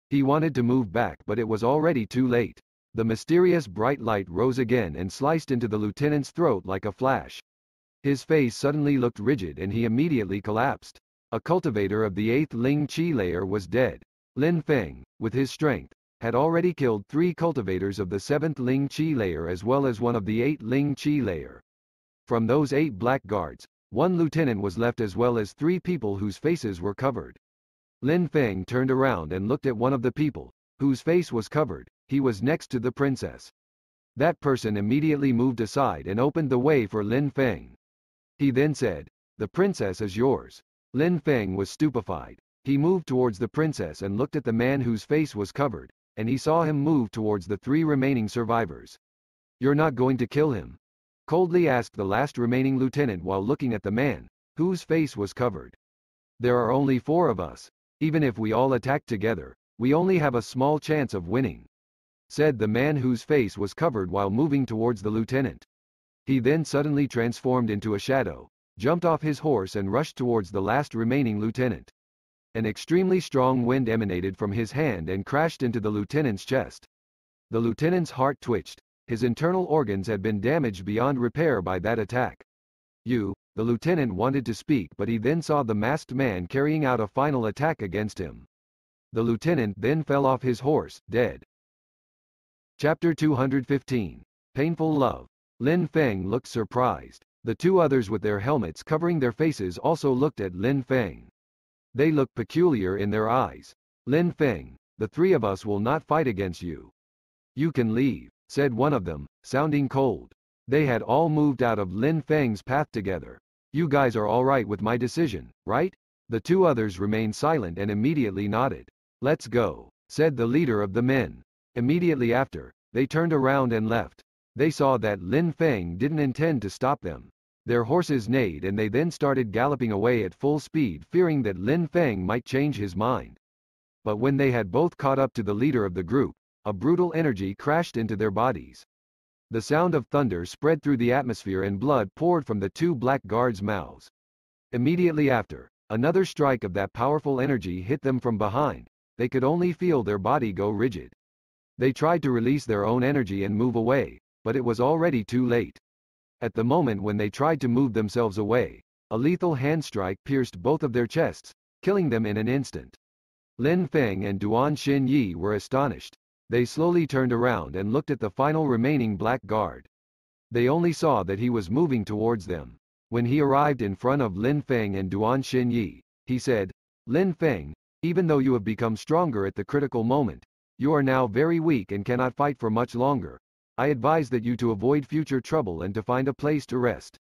[SPEAKER 1] He wanted to move back but it was already too late. The mysterious bright light rose again and sliced into the lieutenant's throat like a flash. His face suddenly looked rigid and he immediately collapsed. A cultivator of the 8th Ling Chi layer was dead. Lin Feng, with his strength, had already killed 3 cultivators of the 7th Ling Chi layer as well as one of the 8th Ling Chi layer. From those 8 black guards, 1 lieutenant was left as well as 3 people whose faces were covered. Lin Feng turned around and looked at one of the people, whose face was covered. He was next to the princess. That person immediately moved aside and opened the way for Lin Feng. He then said, "The princess is yours." Lin Feng was stupefied. He moved towards the princess and looked at the man whose face was covered, and he saw him move towards the 3 remaining survivors. "You're not going to kill him?" coldly asked the last remaining lieutenant while looking at the man, whose face was covered. "There are only 4 of us. Even if we all attack together, we only have a small chance of winning," said the man whose face was covered while moving towards the lieutenant. He then suddenly transformed into a shadow, jumped off his horse and rushed towards the last remaining lieutenant. An extremely strong wind emanated from his hand and crashed into the lieutenant's chest. The lieutenant's heart twitched. His internal organs had been damaged beyond repair by that attack. The lieutenant wanted to speak but he then saw the masked man carrying out a final attack against him. The lieutenant then fell off his horse, dead. Chapter 215. Painful Love. Lin Feng looked surprised. The 2 others with their helmets covering their faces also looked at Lin Feng. They looked peculiar in their eyes. "Lin Feng, the 3 of us will not fight against you. You can leave," said one of them, sounding cold. They had all moved out of Lin Feng's path together. "You guys are all right with my decision, right?" The 2 others remained silent and immediately nodded. "Let's go," said the leader of the men. Immediately after, they turned around and left. They saw that Lin Feng didn't intend to stop them. Their horses neighed and they then started galloping away at full speed fearing that Lin Feng might change his mind. But when they had both caught up to the leader of the group, a brutal energy crashed into their bodies. The sound of thunder spread through the atmosphere and blood poured from the 2 black guards' mouths. Immediately after, another strike of that powerful energy hit them from behind. They could only feel their body go rigid. They tried to release their own energy and move away, but it was already too late. At the moment when they tried to move themselves away, a lethal hand strike pierced both of their chests, killing them in an instant. Lin Feng and Duan Xinyi were astonished. They slowly turned around and looked at the final remaining black guard. They only saw that he was moving towards them. When he arrived in front of Lin Feng and Duan Xinyi, he said, "Lin Feng, even though you have become stronger at the critical moment, you are now very weak and cannot fight for much longer. I advise that you to avoid future trouble and to find a place to rest."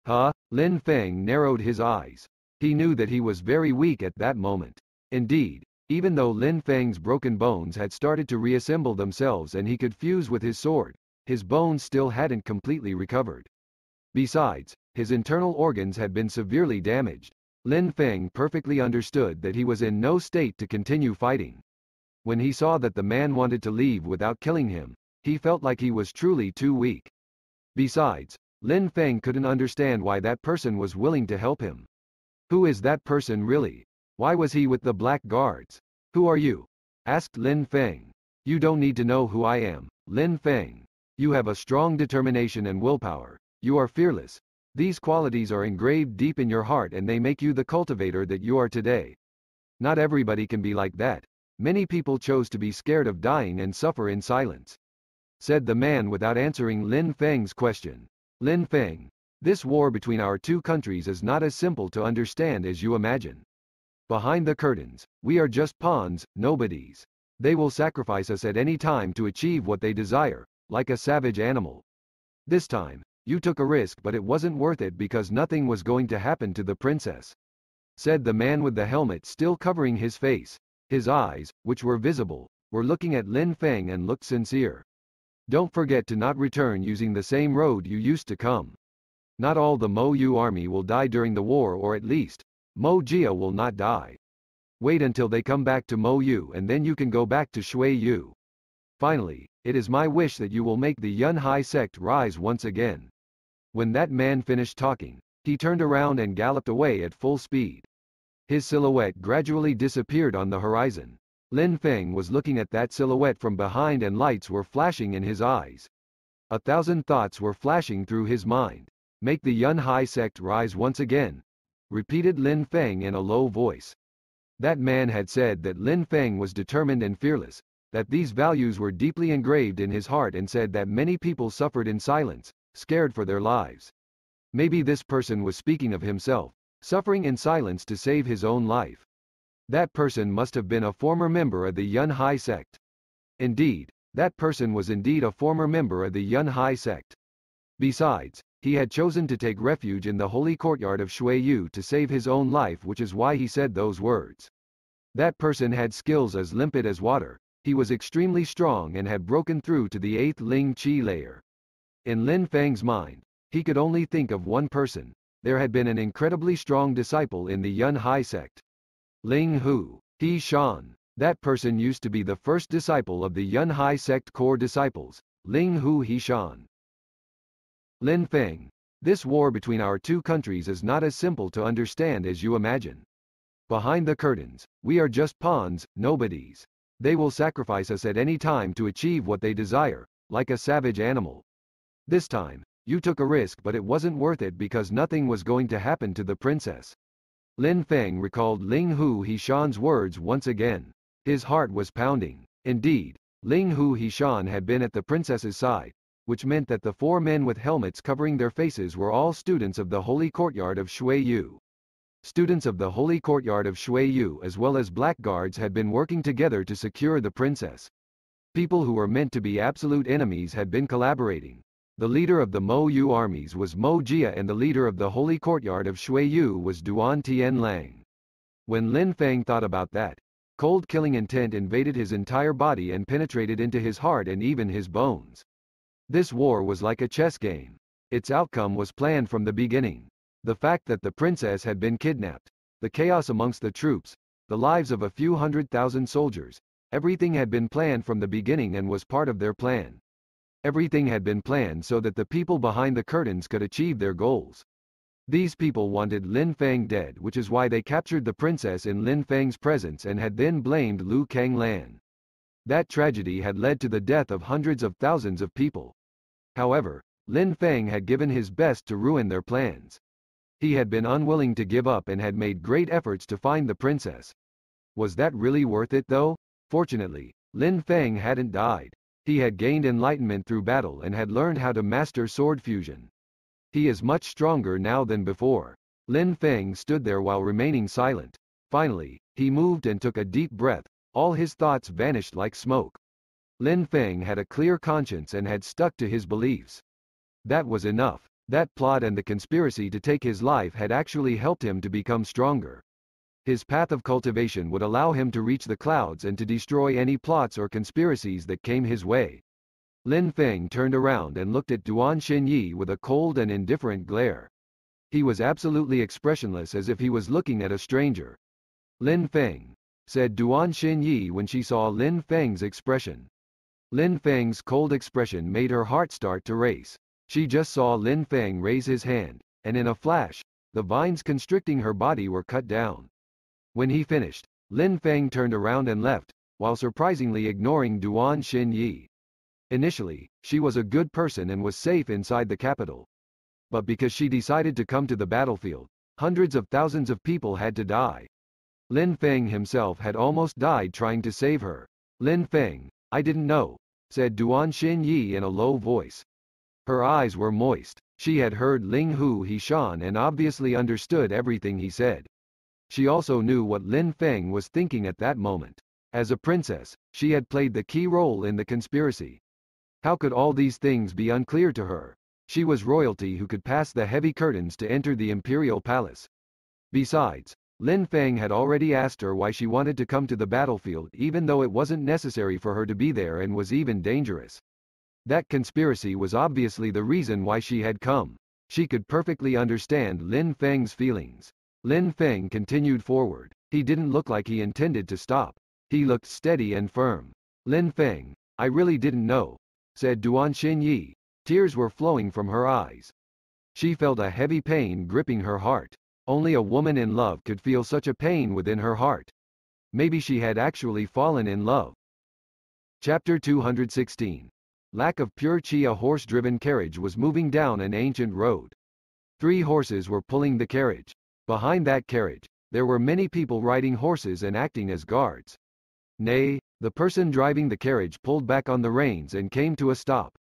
[SPEAKER 1] "Huh?" Lin Feng narrowed his eyes. He knew that he was very weak at that moment. Indeed, Even though Lin Feng's broken bones had started to reassemble themselves and he could fuse with his sword, his bones still hadn't completely recovered. Besides, his internal organs had been severely damaged. Lin Feng perfectly understood that he was in no state to continue fighting. When he saw that the man wanted to leave without killing him, he felt like he was truly too weak. Besides, Lin Feng couldn't understand why that person was willing to help him. Who is that person really? Why was he with the black guards? Who are you? Asked Lin Feng. You don't need to know who I am, Lin Feng. You have a strong determination and willpower. You are fearless. These qualities are engraved deep in your heart and they make you the cultivator that you are today. Not everybody can be like that. Many people chose to be scared of dying and suffer in silence. Said the man without answering Lin Feng's question. Lin Feng, this war between our two countries is not as simple to understand as you imagine. Behind the curtains, we are just pawns, nobodies. They will sacrifice us at any time to achieve what they desire, like a savage animal. This time, you took a risk but it wasn't worth it because nothing was going to happen to the princess. Said the man with the helmet still covering his face. His eyes, which were visible, were looking at Lin Feng and looked sincere. Don't forget to not return using the same road you used to come. Not all the Mo Yu army will die during the war, or at least, Mo Jia will not die. Wait until they come back to Mo Yu and then you can go back to Shui Yu. Finally, it is my wish that you will make the Yun Hai sect rise once again. When that man finished talking, he turned around and galloped away at full speed. His silhouette gradually disappeared on the horizon. Lin Feng was looking at that silhouette from behind and lights were flashing in his eyes. 1,000 thoughts were flashing through his mind. Make the Yun Hai sect rise once again, repeated Lin Feng in a low voice. That man had said that Lin Feng was determined and fearless, that these values were deeply engraved in his heart, and said that many people suffered in silence, scared for their lives. Maybe this person was speaking of himself, suffering in silence to save his own life. That person must have been a former member of the Yun Hai sect. Indeed, that person was indeed a former member of the Yun Hai sect. Besides, he had chosen to take refuge in the holy courtyard of Shui Yu to save his own life, which is why he said those words. That person had skills as limpid as water. He was extremely strong and had broken through to the 8th Ling Qi layer. In Lin Feng's mind, he could only think of one person. There had been an incredibly strong disciple in the Yun Hai sect. Ling Hu, He Shan. That person used to be the first disciple of the Yun Hai sect core disciples, Ling Hu He Shan. Lin Feng, this war between our two countries is not as simple to understand as you imagine. Behind the curtains, we are just pawns, nobodies. They will sacrifice us at any time to achieve what they desire, like a savage animal. This time, you took a risk but it wasn't worth it because nothing was going to happen to the princess. Lin Feng recalled Ling Hu Hishan's words once again. His heart was pounding. Indeed, Ling Hu Hishan had been at the princess's side, which meant that the 4 men with helmets covering their faces were all students of the holy courtyard of Shui Yu. Students of the holy courtyard of Shui Yu as well as blackguards had been working together to secure the princess. People who were meant to be absolute enemies had been collaborating. The leader of the Mo Yu armies was Mo Jia and the leader of the holy courtyard of Shui Yu was Duan Tian Lang. When Lin Feng thought about that, cold killing intent invaded his entire body and penetrated into his heart and even his bones. This war was like a chess game. Its outcome was planned from the beginning. The fact that the princess had been kidnapped, the chaos amongst the troops, the lives of a few 100,000 soldiers, everything had been planned from the beginning and was part of their plan. Everything had been planned so that the people behind the curtains could achieve their goals. These people wanted Lin Feng dead, which is why they captured the princess in Lin Feng's presence and had then blamed Lu Kanglan. That tragedy had led to the death of hundreds of thousands of people. However, Lin Feng had given his best to ruin their plans. He had been unwilling to give up and had made great efforts to find the princess. Was that really worth it though? Fortunately, Lin Feng hadn't died. He had gained enlightenment through battle and had learned how to master sword fusion. He is much stronger now than before. Lin Feng stood there while remaining silent. Finally, he moved and took a deep breath. All his thoughts vanished like smoke. Lin Feng had a clear conscience and had stuck to his beliefs. That was enough. That plot and the conspiracy to take his life had actually helped him to become stronger. His path of cultivation would allow him to reach the clouds and to destroy any plots or conspiracies that came his way. Lin Feng turned around and looked at Duan Xinyi with a cold and indifferent glare. He was absolutely expressionless, as if he was looking at a stranger. Lin Feng, said Duan Xinyi when she saw Lin Feng's expression. Lin Feng's cold expression made her heart start to race. She just saw Lin Feng raise his hand, and in a flash, the vines constricting her body were cut down. When he finished, Lin Feng turned around and left, while surprisingly ignoring Duan Xinyi. Initially, she was a good person and was safe inside the capital. But because she decided to come to the battlefield, hundreds of thousands of people had to die. Lin Feng himself had almost died trying to save her. Lin Feng, I didn't know, said Duan Xinyi in a low voice. Her eyes were moist. She had heard Ling Hu Hishan and obviously understood everything he said. She also knew what Lin Feng was thinking at that moment. As a princess, she had played the key role in the conspiracy. How could all these things be unclear to her? She was royalty who could pass the heavy curtains to enter the imperial palace. Besides, Lin Feng had already asked her why she wanted to come to the battlefield, even though it wasn't necessary for her to be there and was even dangerous. That conspiracy was obviously the reason why she had come. She could perfectly understand Lin Feng's feelings. Lin Feng continued forward. He didn't look like he intended to stop. He looked steady and firm. Lin Feng, I really didn't know, said Duan Xinyi. Tears were flowing from her eyes. She felt a heavy pain gripping her heart. Only a woman in love could feel such a pain within her heart. Maybe she had actually fallen in love. Chapter 216. Lack of pure qi. A horse-driven carriage was moving down an ancient road. 3 horses were pulling the carriage. Behind that carriage, there were many people riding horses and acting as guards. Nay, the person driving the carriage pulled back on the reins and came to a stop.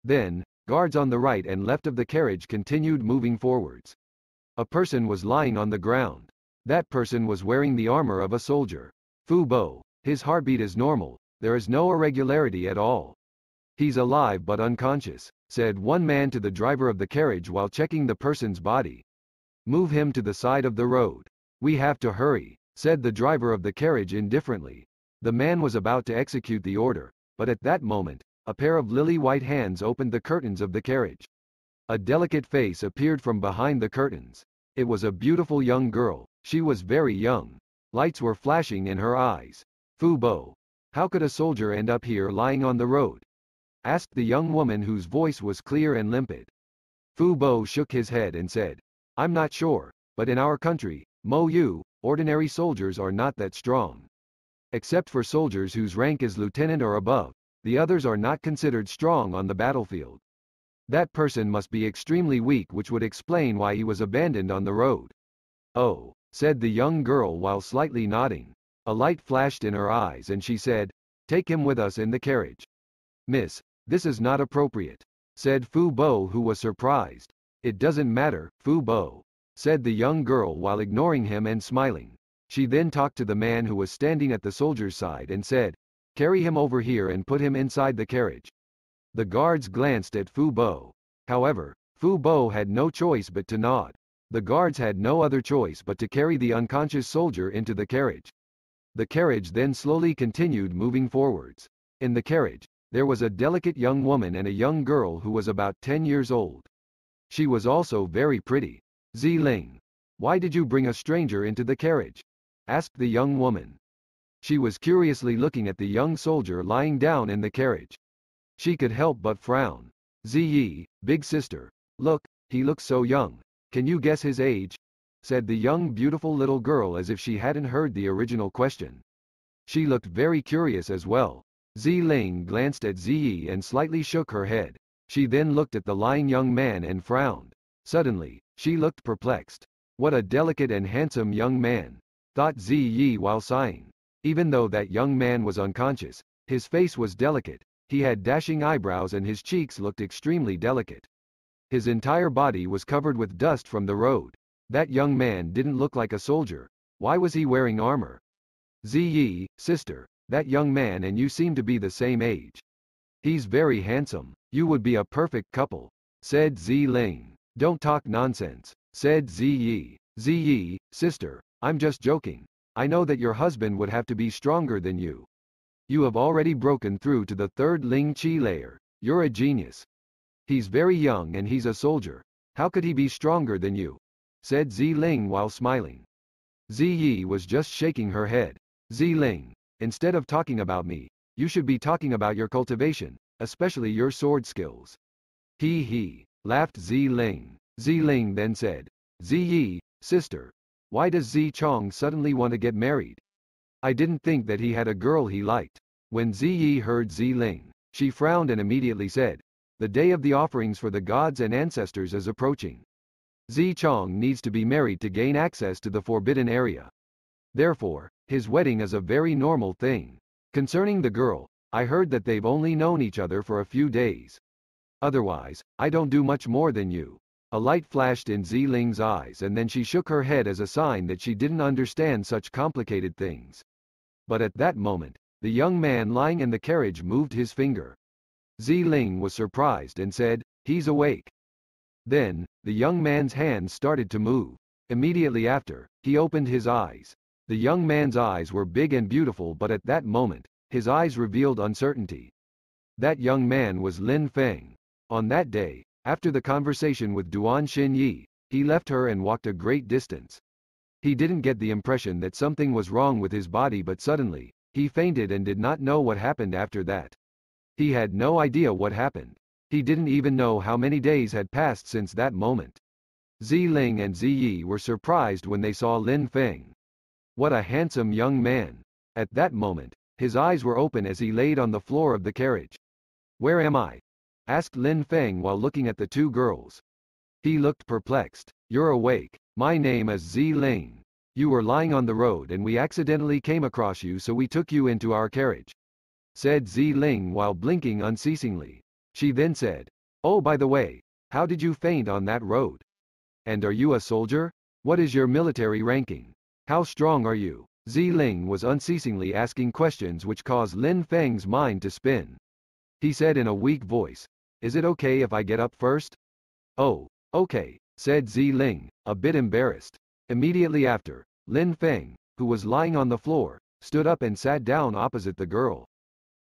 [SPEAKER 1] Then, guards on the right and left of the carriage continued moving forwards. A person was lying on the ground. That person was wearing the armor of a soldier. Fu Bo, his heartbeat is normal, there is no irregularity at all. He's alive but unconscious, said one man to the driver of the carriage while checking the person's body. Move him to the side of the road. We have to hurry, said the driver of the carriage indifferently. The man was about to execute the order, but at that moment, a pair of lily-white hands opened the curtains of the carriage. A delicate face appeared from behind the curtains. It was a beautiful young girl. She was very young. Lights were flashing in her eyes. Fu Bo, how could a soldier end up here lying on the road? Asked the young woman whose voice was clear and limpid. Fu Bo shook his head and said, I'm not sure, but in our country, Mo Yu, ordinary soldiers are not that strong. Except for soldiers whose rank is lieutenant or above, the others are not considered strong on the battlefield. That person must be extremely weak, which would explain why he was abandoned on the road. Oh, said the young girl while slightly nodding. A light flashed in her eyes and she said, take him with us in the carriage. Miss, this is not appropriate, said Fu Bo, who was surprised. It doesn't matter, Fu Bo, said the young girl while ignoring him and smiling. She then talked to the man who was standing at the soldier's side and said, carry him over here and put him inside the carriage. The guards glanced at Fu Bo. However, Fu Bo had no choice but to nod. The guards had no other choice but to carry the unconscious soldier into the carriage. The carriage then slowly continued moving forwards. In the carriage, there was a delicate young woman and a young girl who was about 10 years old. She was also very pretty. Ziling, why did you bring a stranger into the carriage? Asked the young woman. She was curiously looking at the young soldier lying down in the carriage. She could help but frown. Ziyi, big sister, look, he looks so young. Can you guess his age? Said the young beautiful little girl as if she hadn't heard the original question. She looked very curious as well. Ziling glanced at Ziyi and slightly shook her head. She then looked at the lying young man and frowned. Suddenly, she looked perplexed. What a delicate and handsome young man, thought Ziyi while sighing. Even though that young man was unconscious, his face was delicate. He had dashing eyebrows and his cheeks looked extremely delicate. His entire body was covered with dust from the road. That young man didn't look like a soldier. Why was he wearing armor? Ziyi, sister, that young man and you seem to be the same age. He's very handsome. You would be a perfect couple, said Ziling. Don't talk nonsense, said Ziyi. Ziyi, sister, I'm just joking. I know that your husband would have to be stronger than you. You have already broken through to the third Ling Qi layer. You're a genius. He's very young and he's a soldier. How could he be stronger than you? Said Ziling while smiling. Ziyi was just shaking her head. Ziling, instead of talking about me, you should be talking about your cultivation, especially your sword skills. He, laughed Ziling. Ziling then said, Ziyi, sister, why does Zi Chong suddenly want to get married? I didn't think that he had a girl he liked. When Ziyi heard Ziling, she frowned and immediately said, the day of the offerings for the gods and ancestors is approaching. Zi Chong needs to be married to gain access to the forbidden area. Therefore, his wedding is a very normal thing. Concerning the girl, I heard that they've only known each other for a few days. Otherwise, I don't do much more than you. A light flashed in Ziling's eyes and then she shook her head as a sign that she didn't understand such complicated things. But at that moment, the young man lying in the carriage moved his finger. Ziling was surprised and said, he's awake. Then, the young man's hands started to move. Immediately after, he opened his eyes. The young man's eyes were big and beautiful, but at that moment, his eyes revealed uncertainty. That young man was Lin Feng. On that day, after the conversation with Duan Xinyi, he left her and walked a great distance. He didn't get the impression that something was wrong with his body, but suddenly, he fainted and did not know what happened after that. He had no idea what happened. He didn't even know how many days had passed since that moment. Ziling and Ziyi were surprised when they saw Lin Feng. What a handsome young man. At that moment, his eyes were open as he laid on the floor of the carriage. Where am I? Asked Lin Feng while looking at the two girls. He looked perplexed. You're awake. My name is Ziling. You were lying on the road and we accidentally came across you, so we took you into our carriage. Said Ziling while blinking unceasingly. She then said, oh, by the way, how did you faint on that road? And are you a soldier? What is your military ranking? How strong are you? Ziling was unceasingly asking questions which caused Lin Feng's mind to spin. He said in a weak voice, is it okay if I get up first? Oh, okay, said Ziling, a bit embarrassed. Immediately after, Lin Feng, who was lying on the floor, stood up and sat down opposite the girl.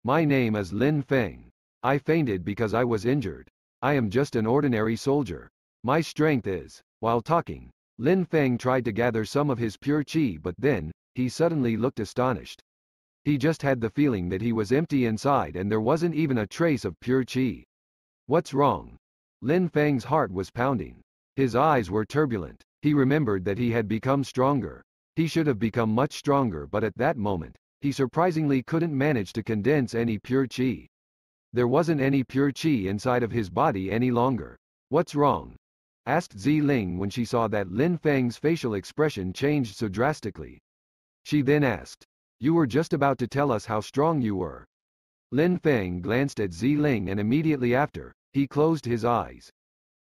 [SPEAKER 1] My name is Lin Feng. I fainted because I was injured. I am just an ordinary soldier. My strength is. While talking, Lin Feng tried to gather some of his pure qi, but then, he suddenly looked astonished. He just had the feeling that he was empty inside and there wasn't even a trace of pure qi. What's wrong? Lin Feng's heart was pounding. His eyes were turbulent. He remembered that he had become stronger. He should have become much stronger, but at that moment, he surprisingly couldn't manage to condense any pure qi. There wasn't any pure qi inside of his body any longer. What's wrong? Asked Ziling when she saw that Lin Feng's facial expression changed so drastically. She then asked, you were just about to tell us how strong you were. Lin Feng glanced at Ziling and immediately after, he closed his eyes.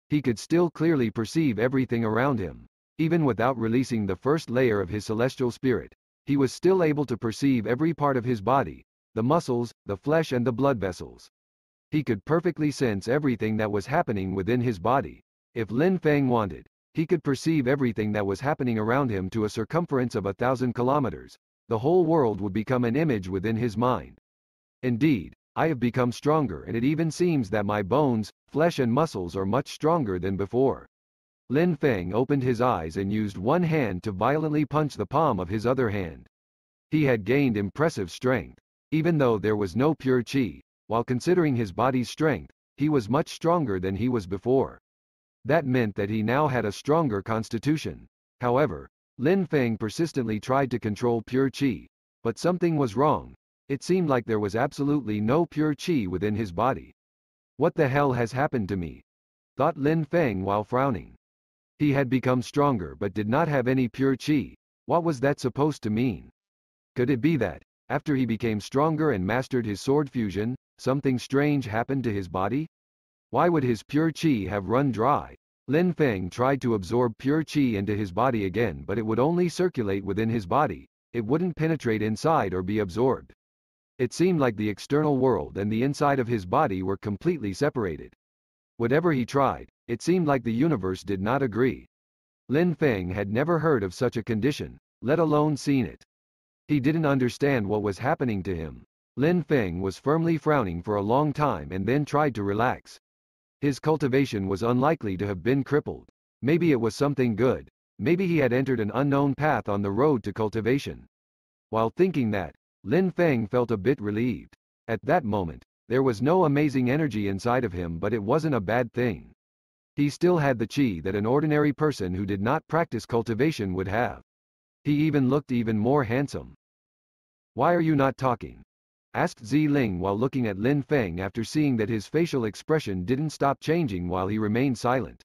[SPEAKER 1] He could still clearly perceive everything around him. Even without releasing the first layer of his celestial spirit, he was still able to perceive every part of his body, the muscles, the flesh and the blood vessels. He could perfectly sense everything that was happening within his body. If Lin Feng wanted, he could perceive everything that was happening around him to a circumference of 1,000 kilometers. The whole world would become an image within his mind. Indeed, I have become stronger, and it even seems that my bones, flesh and muscles are much stronger than before. Lin Feng opened his eyes and used one hand to violently punch the palm of his other hand. He had gained impressive strength. Even though there was no pure qi, while considering his body's strength, he was much stronger than he was before. That meant that he now had a stronger constitution. However, Lin Feng persistently tried to control pure qi, but something was wrong. It seemed like there was absolutely no pure qi within his body. What the hell has happened to me? Thought Lin Feng while frowning. He had become stronger but did not have any pure qi. What was that supposed to mean? Could it be that, after he became stronger and mastered his sword fusion, something strange happened to his body? Why would his pure qi have run dry? Lin Feng tried to absorb pure qi into his body again, but it would only circulate within his body. It wouldn't penetrate inside or be absorbed. It seemed like the external world and the inside of his body were completely separated. Whatever he tried, it seemed like the universe did not agree. Lin Feng had never heard of such a condition. let alone seen it. He didn't understand what was happening to him. Lin Feng was firmly frowning for a long time and then tried to relax. His cultivation was unlikely to have been crippled. Maybe it was something good. Maybe he had entered an unknown path on the road to cultivation. While thinking that, Lin Feng felt a bit relieved. At that moment, there was no amazing energy inside of him, but it wasn't a bad thing. He still had the chi that an ordinary person who did not practice cultivation would have. He even looked even more handsome. "Why are you not talking?" asked Ziling while looking at Lin Feng after seeing that his facial expression didn't stop changing while he remained silent.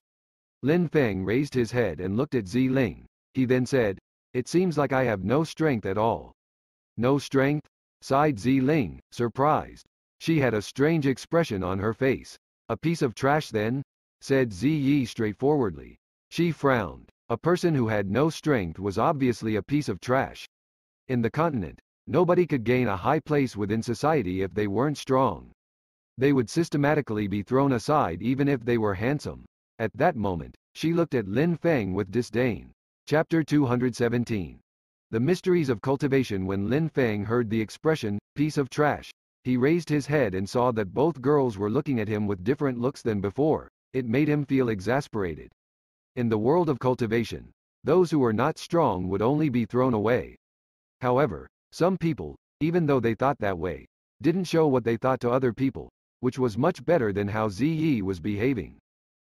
[SPEAKER 1] Lin Feng raised his head and looked at Ziling. He then said, "It seems like I have no strength at all." "No strength?" sighed Ziling, surprised. She had a strange expression on her face. "A piece of trash then?" said Ziyi straightforwardly. She frowned. A person who had no strength was obviously a piece of trash. In the continent, nobody could gain a high place within society if they weren't strong. They would systematically be thrown aside even if they were handsome. At that moment, she looked at Lin Feng with disdain. Chapter 217. The Mysteries of Cultivation. When Lin Feng heard the expression, piece of trash, he raised his head and saw that both girls were looking at him with different looks than before. It made him feel exasperated. In the world of cultivation, those who were not strong would only be thrown away. However, some people, even though they thought that way, didn't show what they thought to other people, which was much better than how Ziyi was behaving.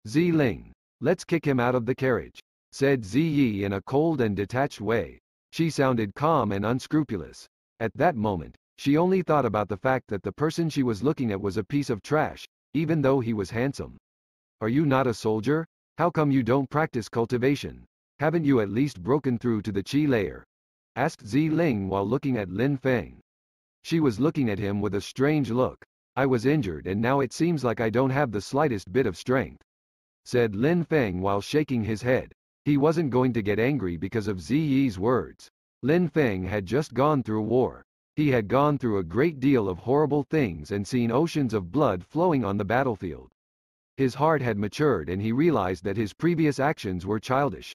[SPEAKER 1] "Ziling, let's kick him out of the carriage," said Ziyi in a cold and detached way. She sounded calm and unscrupulous. At that moment, she only thought about the fact that the person she was looking at was a piece of trash, even though he was handsome. "Are you not a soldier? How come you don't practice cultivation? Haven't you at least broken through to the chi layer?" asked Ziling while looking at Lin Feng. She was looking at him with a strange look. "I was injured and now it seems like I don't have the slightest bit of strength," said Lin Feng while shaking his head. He wasn't going to get angry because of Ziyi's words. Lin Feng had just gone through war. He had gone through a great deal of horrible things and seen oceans of blood flowing on the battlefield. His heart had matured and he realized that his previous actions were childish.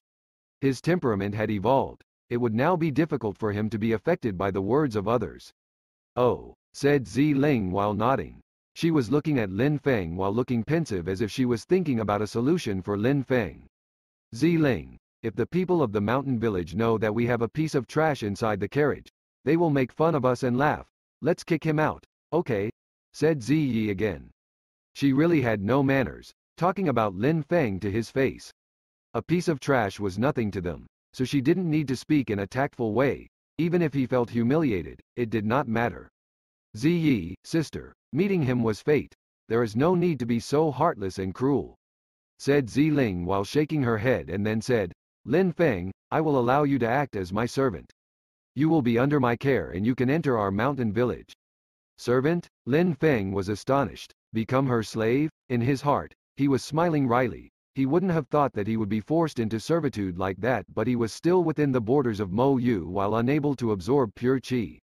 [SPEAKER 1] His temperament had evolved. It would now be difficult for him to be affected by the words of others. "Oh," said Ziling while nodding. She was looking at Lin Feng while looking pensive as if she was thinking about a solution for Lin Feng. "Ziling, if the people of the mountain village know that we have a piece of trash inside the carriage, they will make fun of us and laugh. Let's kick him out, okay?" said Ziyi again. She really had no manners, talking about Lin Feng to his face. A piece of trash was nothing to them, so she didn't need to speak in a tactful way. Even if he felt humiliated, it did not matter. "Ziyi, sister, meeting him was fate. There is no need to be so heartless and cruel," said Ziling while shaking her head, and then said, "Lin Feng, I will allow you to act as my servant. You will be under my care and you can enter our mountain village." "Servant?" Lin Feng was astonished. Become her slave? In his heart, he was smiling wryly. He wouldn't have thought that he would be forced into servitude like that, but he was still within the borders of Mo Yu while unable to absorb pure qi.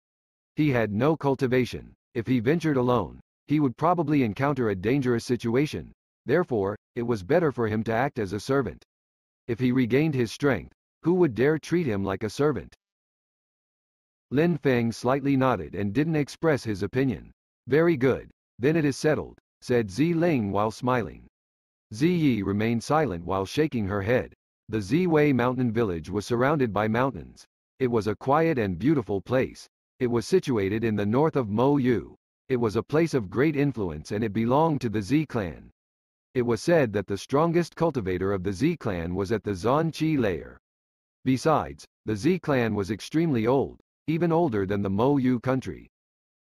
[SPEAKER 1] He had no cultivation. If he ventured alone, he would probably encounter a dangerous situation. Therefore, it was better for him to act as a servant. If he regained his strength, who would dare treat him like a servant? Lin Feng slightly nodded and didn't express his opinion. "Very good. Then it is settled," said Ziling while smiling. Ziyi remained silent while shaking her head. The Ziwei mountain village was surrounded by mountains. It was a quiet and beautiful place. It was situated in the north of Mo Yu. It was a place of great influence and it belonged to the Z clan. It was said that the strongest cultivator of the Z clan was at the Zan Qi layer. Besides, the Z clan was extremely old, even older than the Mo Yu country.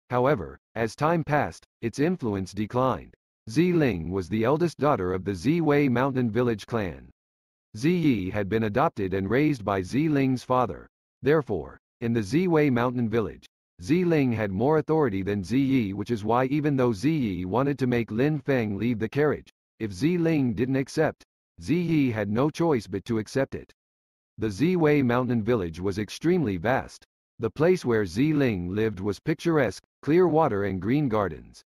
[SPEAKER 1] However, as time passed, its influence declined. Ziling was the eldest daughter of the Ziwei mountain village clan. Ziyi had been adopted and raised by Ziling's father. Therefore, in the Ziwei mountain village, Ziling had more authority than Ziyi, which is why even though Ziyi wanted to make Lin Feng leave the carriage, if Ziling didn't accept, Ziyi had no choice but to accept it. The Ziwei mountain village was extremely vast. The place where Ziling lived was picturesque, clear water and green gardens.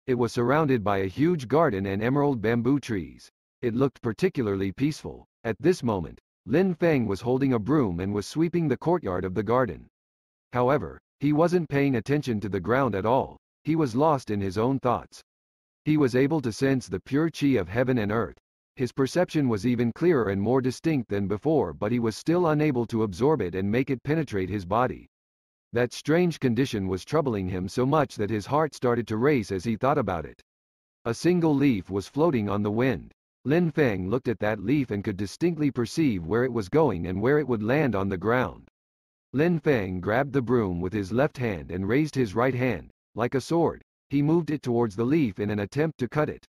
[SPEAKER 1] It was surrounded by a huge garden and emerald bamboo trees. It looked particularly peaceful. At this moment, Lin Feng was holding a broom and was sweeping the courtyard of the garden. However, he wasn't paying attention to the ground at all, he was lost in his own thoughts. He was able to sense the pure chi of heaven and earth. His perception was even clearer and more distinct than before, but he was still unable to absorb it and make it penetrate his body. That strange condition was troubling him so much that his heart started to race as he thought about it. A single leaf was floating on the wind. Lin Feng looked at that leaf and could distinctly perceive where it was going and where it would land on the ground. Lin Feng grabbed the broom with his left hand and raised his right hand. Like a sword, he moved it towards the leaf in an attempt to cut it.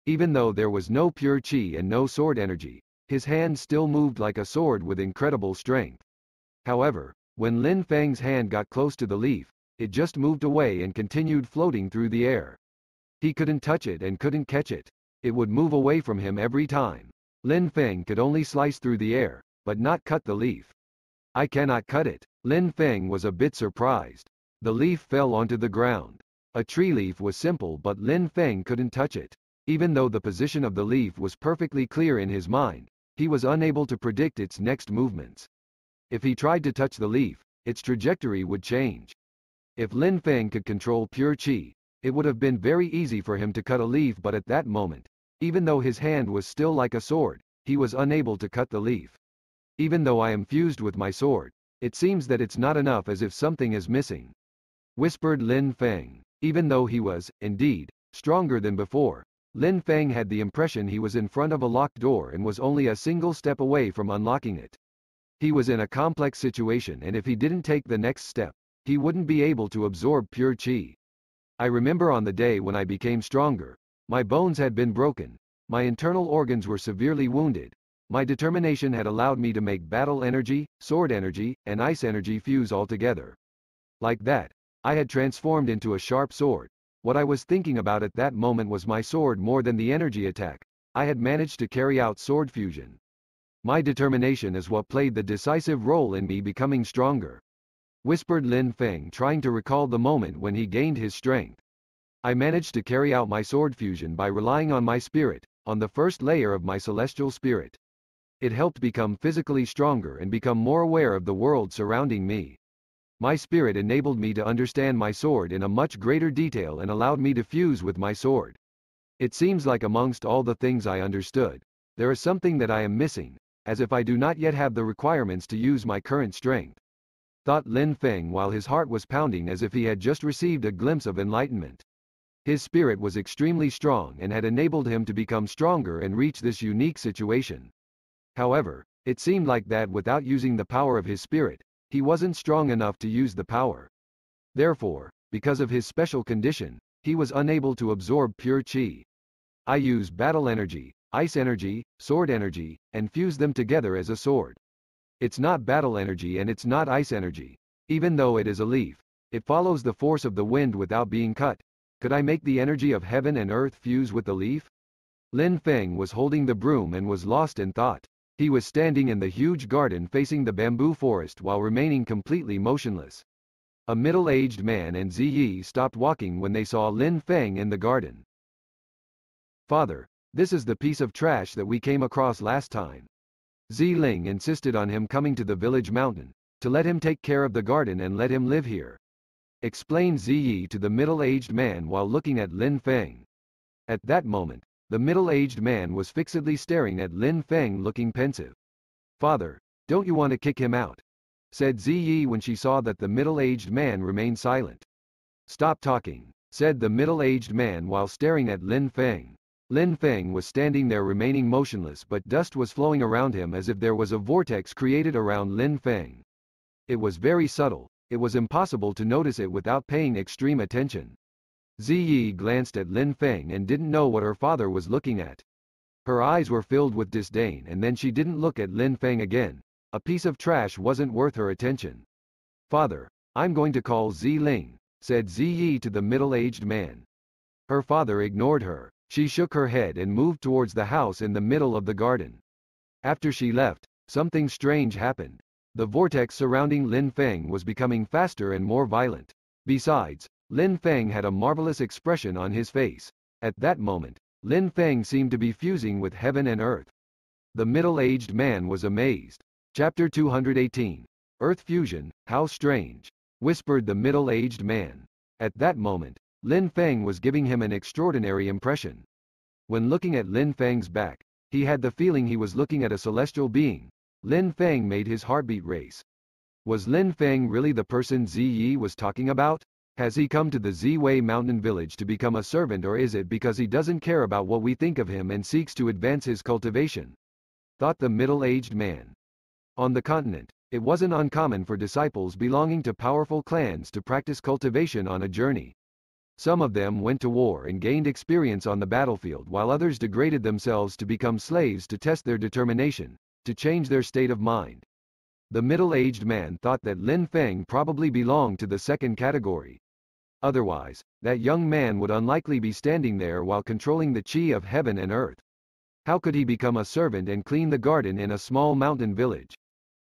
[SPEAKER 1] Even though there was no pure chi and no sword energy, his hand still moved like a sword with incredible strength. However, when Lin Feng's hand got close to the leaf, it just moved away and continued floating through the air. He couldn't touch it and couldn't catch it. It would move away from him every time. Lin Feng could only slice through the air, but not cut the leaf. I cannot cut it. Lin Feng was a bit surprised. The leaf fell onto the ground. A tree leaf was simple, but Lin Feng couldn't touch it. Even though the position of the leaf was perfectly clear in his mind, he was unable to predict its next movements. If he tried to touch the leaf, its trajectory would change. If Lin Feng could control pure chi, it would have been very easy for him to cut a leaf, but at that moment, even though his hand was still like a sword, he was unable to cut the leaf. Even though I am fused with my sword, it seems that it's not enough, as if something is missing, whispered Lin Feng. Even though he was, indeed, stronger than before, Lin Feng had the impression he was in front of a locked door and was only a single step away from unlocking it. He was in a complex situation, and if he didn't take the next step, he wouldn't be able to absorb pure chi. I remember on the day when I became stronger, my bones had been broken, my internal organs were severely wounded. My determination had allowed me to make battle energy, sword energy, and ice energy fuse all together. Like that, I had transformed into a sharp sword. What I was thinking about at that moment was my sword more than the energy attack. I had managed to carry out sword fusion. My determination is what played the decisive role in me becoming stronger, whispered Lin Feng, trying to recall the moment when he gained his strength. I managed to carry out my sword fusion by relying on my spirit, on the first layer of my celestial spirit. It helped become physically stronger and become more aware of the world surrounding me. My spirit enabled me to understand my sword in a much greater detail and allowed me to fuse with my sword. It seems like amongst all the things I understood, there is something that I am missing, as if I do not yet have the requirements to use my current strength, thought Lin Feng while his heart was pounding as if he had just received a glimpse of enlightenment. His spirit was extremely strong and had enabled him to become stronger and reach this unique situation. However, it seemed like that without using the power of his spirit, he wasn't strong enough to use the power. Therefore, because of his special condition, he was unable to absorb pure chi. I use battle energy, ice energy, sword energy, and fuse them together as a sword. It's not battle energy and it's not ice energy. Even though it is a leaf, it follows the force of the wind without being cut. Could I make the energy of heaven and earth fuse with the leaf? Lin Feng was holding the broom and was lost in thought. He was standing in the huge garden facing the bamboo forest while remaining completely motionless. A middle-aged man and Ziyi stopped walking when they saw Lin Feng in the garden. Father, this is the piece of trash that we came across last time. Ziling insisted on him coming to the village mountain, to let him take care of the garden and let him live here, explained Ziyi to the middle-aged man while looking at Lin Feng. At that moment, the middle-aged man was fixedly staring at Lin Feng, looking pensive. Father, don't you want to kick him out? Said Ziyi when she saw that the middle-aged man remained silent. Stop talking, said the middle-aged man while staring at Lin Feng. Lin Feng was standing there remaining motionless, but dust was flowing around him as if there was a vortex created around Lin Feng. It was very subtle, it was impossible to notice it without paying extreme attention. Ziyi glanced at Lin Feng and didn't know what her father was looking at. Her eyes were filled with disdain, and then she didn't look at Lin Feng again. A piece of trash wasn't worth her attention. Father, I'm going to call Ziling, said Ziyi to the middle-aged man. Her father ignored her. She shook her head and moved towards the house in the middle of the garden. After she left, something strange happened. The vortex surrounding Lin Feng was becoming faster and more violent. Besides, Lin Feng had a marvelous expression on his face. At that moment, Lin Feng seemed to be fusing with heaven and earth. The middle-aged man was amazed. Chapter 218. Earth Fusion, how strange, whispered the middle-aged man. At that moment, Lin Feng was giving him an extraordinary impression. When looking at Lin Feng's back, he had the feeling he was looking at a celestial being. Lin Feng made his heartbeat race. Was Lin Feng really the person Ziyi was talking about? Has he come to the Ziwei mountain village to become a servant, or is it because he doesn't care about what we think of him and seeks to advance his cultivation? Thought the middle-aged man. On the continent, it wasn't uncommon for disciples belonging to powerful clans to practice cultivation on a journey. Some of them went to war and gained experience on the battlefield, while others degraded themselves to become slaves to test their determination, to change their state of mind. The middle-aged man thought that Lin Feng probably belonged to the second category. Otherwise, that young man would unlikely be standing there while controlling the chi of heaven and earth. How could he become a servant and clean the garden in a small mountain village?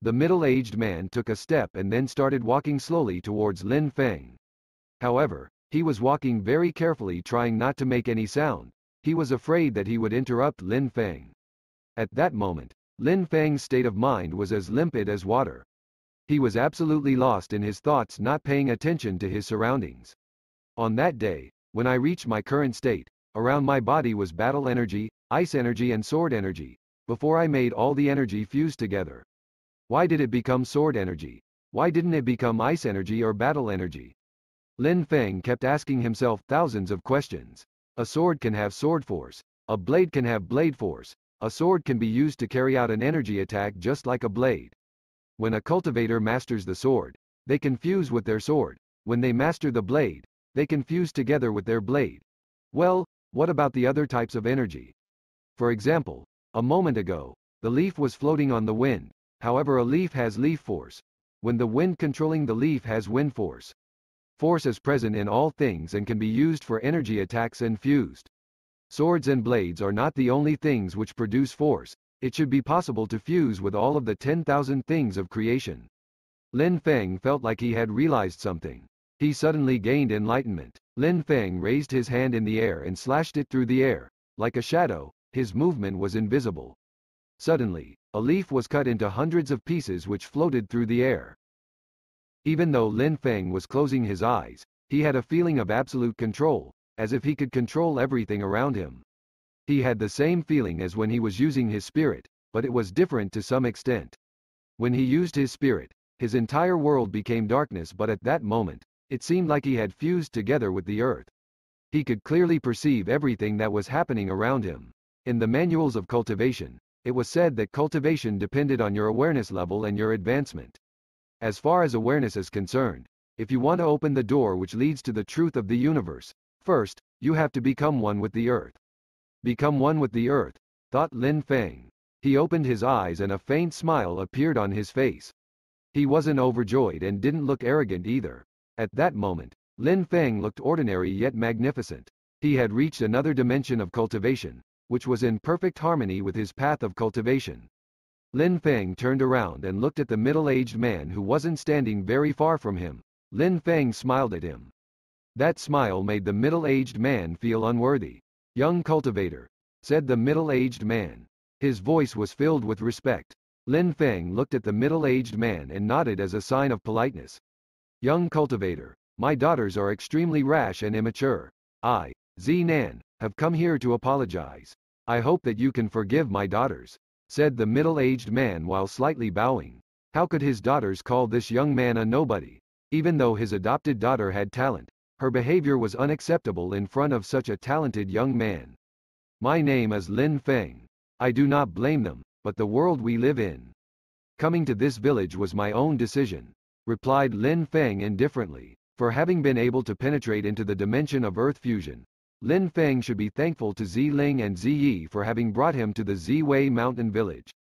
[SPEAKER 1] The middle-aged man took a step and then started walking slowly towards Lin Feng. However, he was walking very carefully, trying not to make any sound. He was afraid that he would interrupt Lin Feng. At that moment, Lin Feng's state of mind was as limpid as water. He was absolutely lost in his thoughts, not paying attention to his surroundings. On that day, when I reached my current state, around my body was battle energy, ice energy and sword energy, before I made all the energy fuse together. Why did it become sword energy? Why didn't it become ice energy or battle energy? Lin Feng kept asking himself thousands of questions. A sword can have sword force. A blade can have blade force. A sword can be used to carry out an energy attack just like a blade. When a cultivator masters the sword, they can fuse with their sword. When they master the blade, they can fuse together with their blade. Well, what about the other types of energy? For example, a moment ago, the leaf was floating on the wind. However, a leaf has leaf force. When the wind controlling the leaf has wind force. Force is present in all things and can be used for energy attacks and fused. Swords and blades are not the only things which produce force. It should be possible to fuse with all of the 10,000 things of creation. Lin Feng felt like he had realized something. He suddenly gained enlightenment. Lin Feng raised his hand in the air and slashed it through the air. Like a shadow, his movement was invisible. Suddenly, a leaf was cut into hundreds of pieces which floated through the air. Even though Lin Feng was closing his eyes, he had a feeling of absolute control, as if he could control everything around him. He had the same feeling as when he was using his spirit, but it was different to some extent. When he used his spirit, his entire world became darkness, but at that moment, it seemed like he had fused together with the earth. He could clearly perceive everything that was happening around him. In the manuals of cultivation, it was said that cultivation depended on your awareness level and your advancement. As far as awareness is concerned, if you want to open the door which leads to the truth of the universe, first, you have to become one with the earth. Become one with the earth, thought Lin Feng. He opened his eyes and a faint smile appeared on his face. He wasn't overjoyed and didn't look arrogant either. At that moment, Lin Feng looked ordinary yet magnificent. He had reached another dimension of cultivation, which was in perfect harmony with his path of cultivation. Lin Feng turned around and looked at the middle-aged man who wasn't standing very far from him. Lin Feng smiled at him. That smile made the middle-aged man feel unworthy. "Young cultivator," said the middle-aged man. His voice was filled with respect. Lin Feng looked at the middle-aged man and nodded as a sign of politeness. "Young cultivator, my daughters are extremely rash and immature. I, Zinan, have come here to apologize. I hope that you can forgive my daughters," said the middle-aged man while slightly bowing. How could his daughters call this young man a nobody? Even though his adopted daughter had talent, her behavior was unacceptable in front of such a talented young man. "My name is Lin Feng. I do not blame them, but the world we live in. Coming to this village was my own decision," replied Lin Feng indifferently. For having been able to penetrate into the dimension of earth fusion, Lin Feng should be thankful to Ziling and Ziyi for having brought him to the Ziwei mountain village.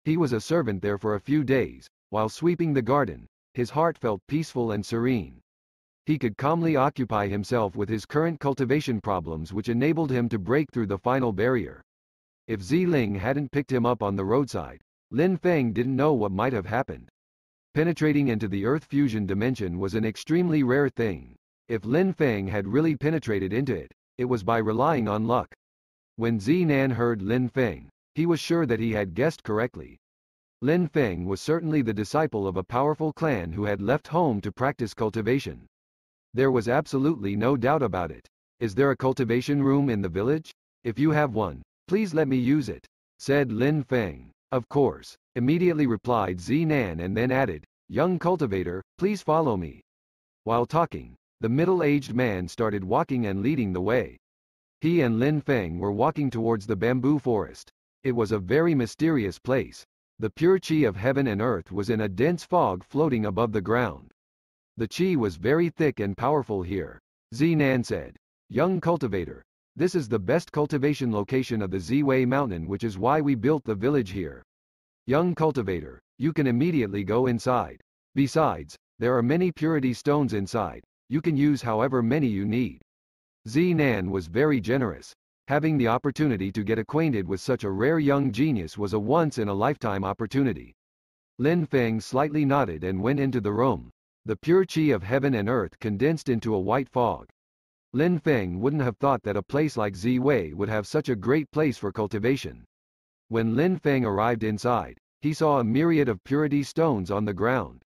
[SPEAKER 1] He was a servant there for a few days. While sweeping the garden, his heart felt peaceful and serene. He could calmly occupy himself with his current cultivation problems, which enabled him to break through the final barrier. If Ziling hadn't picked him up on the roadside, Lin Feng didn't know what might have happened. Penetrating into the earth fusion dimension was an extremely rare thing. If Lin Feng had really penetrated into it, it was by relying on luck. When Zinan heard Lin Feng, He was sure that he had guessed correctly. Lin Feng was certainly the disciple of a powerful clan who had left home to practice cultivation. There was absolutely no doubt about it. Is there a cultivation room in the village? If you have one, please let me use it, said Lin Feng. Of course, immediately replied Zinan and then added, young cultivator, please follow me. While talking, the middle-aged man started walking and leading the way. He and Lin Feng were walking towards the bamboo forest. It was a very mysterious place. The pure chi of heaven and earth was in a dense fog floating above the ground. The chi was very thick and powerful here. Zinan said, young cultivator, this is the best cultivation location of the Ziwei mountain, which is why we built the village here. Young cultivator, you can immediately go inside. Besides, there are many purity stones inside. You can use however many you need. Zinan was very generous. Having the opportunity to get acquainted with such a rare young genius was a once-in-a-lifetime opportunity. Lin Feng slightly nodded and went into the room. The pure chi of heaven and earth condensed into a white fog. Lin Feng wouldn't have thought that a place like Ziwei would have such a great place for cultivation. When Lin Feng arrived inside, he saw a myriad of purity stones on the ground.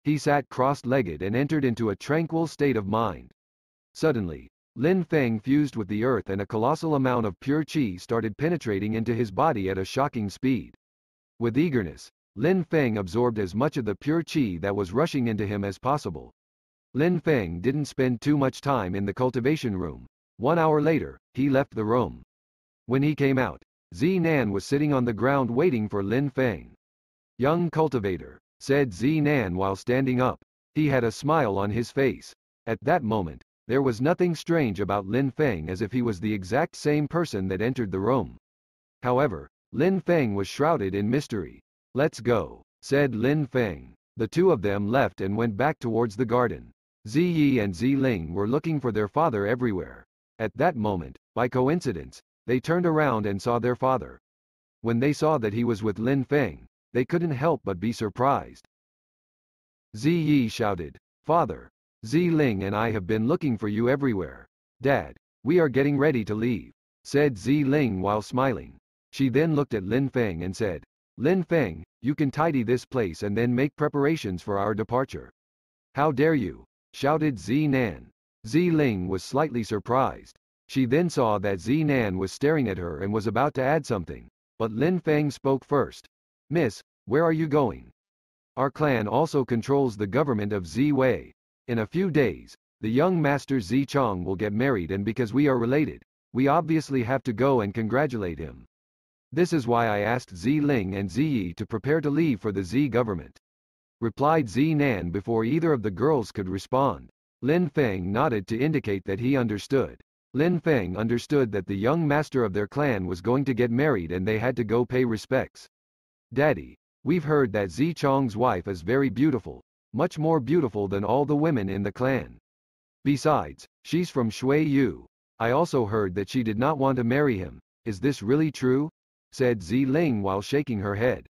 [SPEAKER 1] He sat cross-legged and entered into a tranquil state of mind. Suddenly, Lin Feng fused with the earth and a colossal amount of pure chi started penetrating into his body at a shocking speed. With eagerness, Lin Feng absorbed as much of the pure chi that was rushing into him as possible. Lin Feng didn't spend too much time in the cultivation room. 1 hour later, he left the room. When he came out, Zinan was sitting on the ground waiting for Lin Feng. Young cultivator, said Zinan while standing up. He had a smile on his face. At that moment, there was nothing strange about Lin Feng, as if he was the exact same person that entered the room. However, Lin Feng was shrouded in mystery. Let's go, said Lin Feng. The two of them left and went back towards the garden. Ziyi and Ziling were looking for their father everywhere. At that moment, by coincidence, they turned around and saw their father. When they saw that he was with Lin Feng, they couldn't help but be surprised. Ziyi shouted, "Father! Ziling and I have been looking for you everywhere. Dad, we are getting ready to leave," said Ziling while smiling. She then looked at Lin Feng and said, "Lin Feng, you can tidy this place and then make preparations for our departure." "How dare you!" shouted Zinan. Ziling was slightly surprised. She then saw that Zinan was staring at her and was about to add something, but Lin Feng spoke first. "Miss, where are you going? Our clan also controls the government of Ziwei. In a few days, the young master Zichong will get married, and because we are related, we obviously have to go and congratulate him. This is why I asked Ziling and Ziyi to prepare to leave for the Z government," replied Zinan before either of the girls could respond. Lin Feng nodded to indicate that he understood. Lin Feng understood that the young master of their clan was going to get married and they had to go pay respects. "Daddy, we've heard that Zichong's wife is very beautiful, much more beautiful than all the women in the clan. Besides, she's from Shui. I also heard that she did not want to marry him. Is this really true?" said Ziling while shaking her head.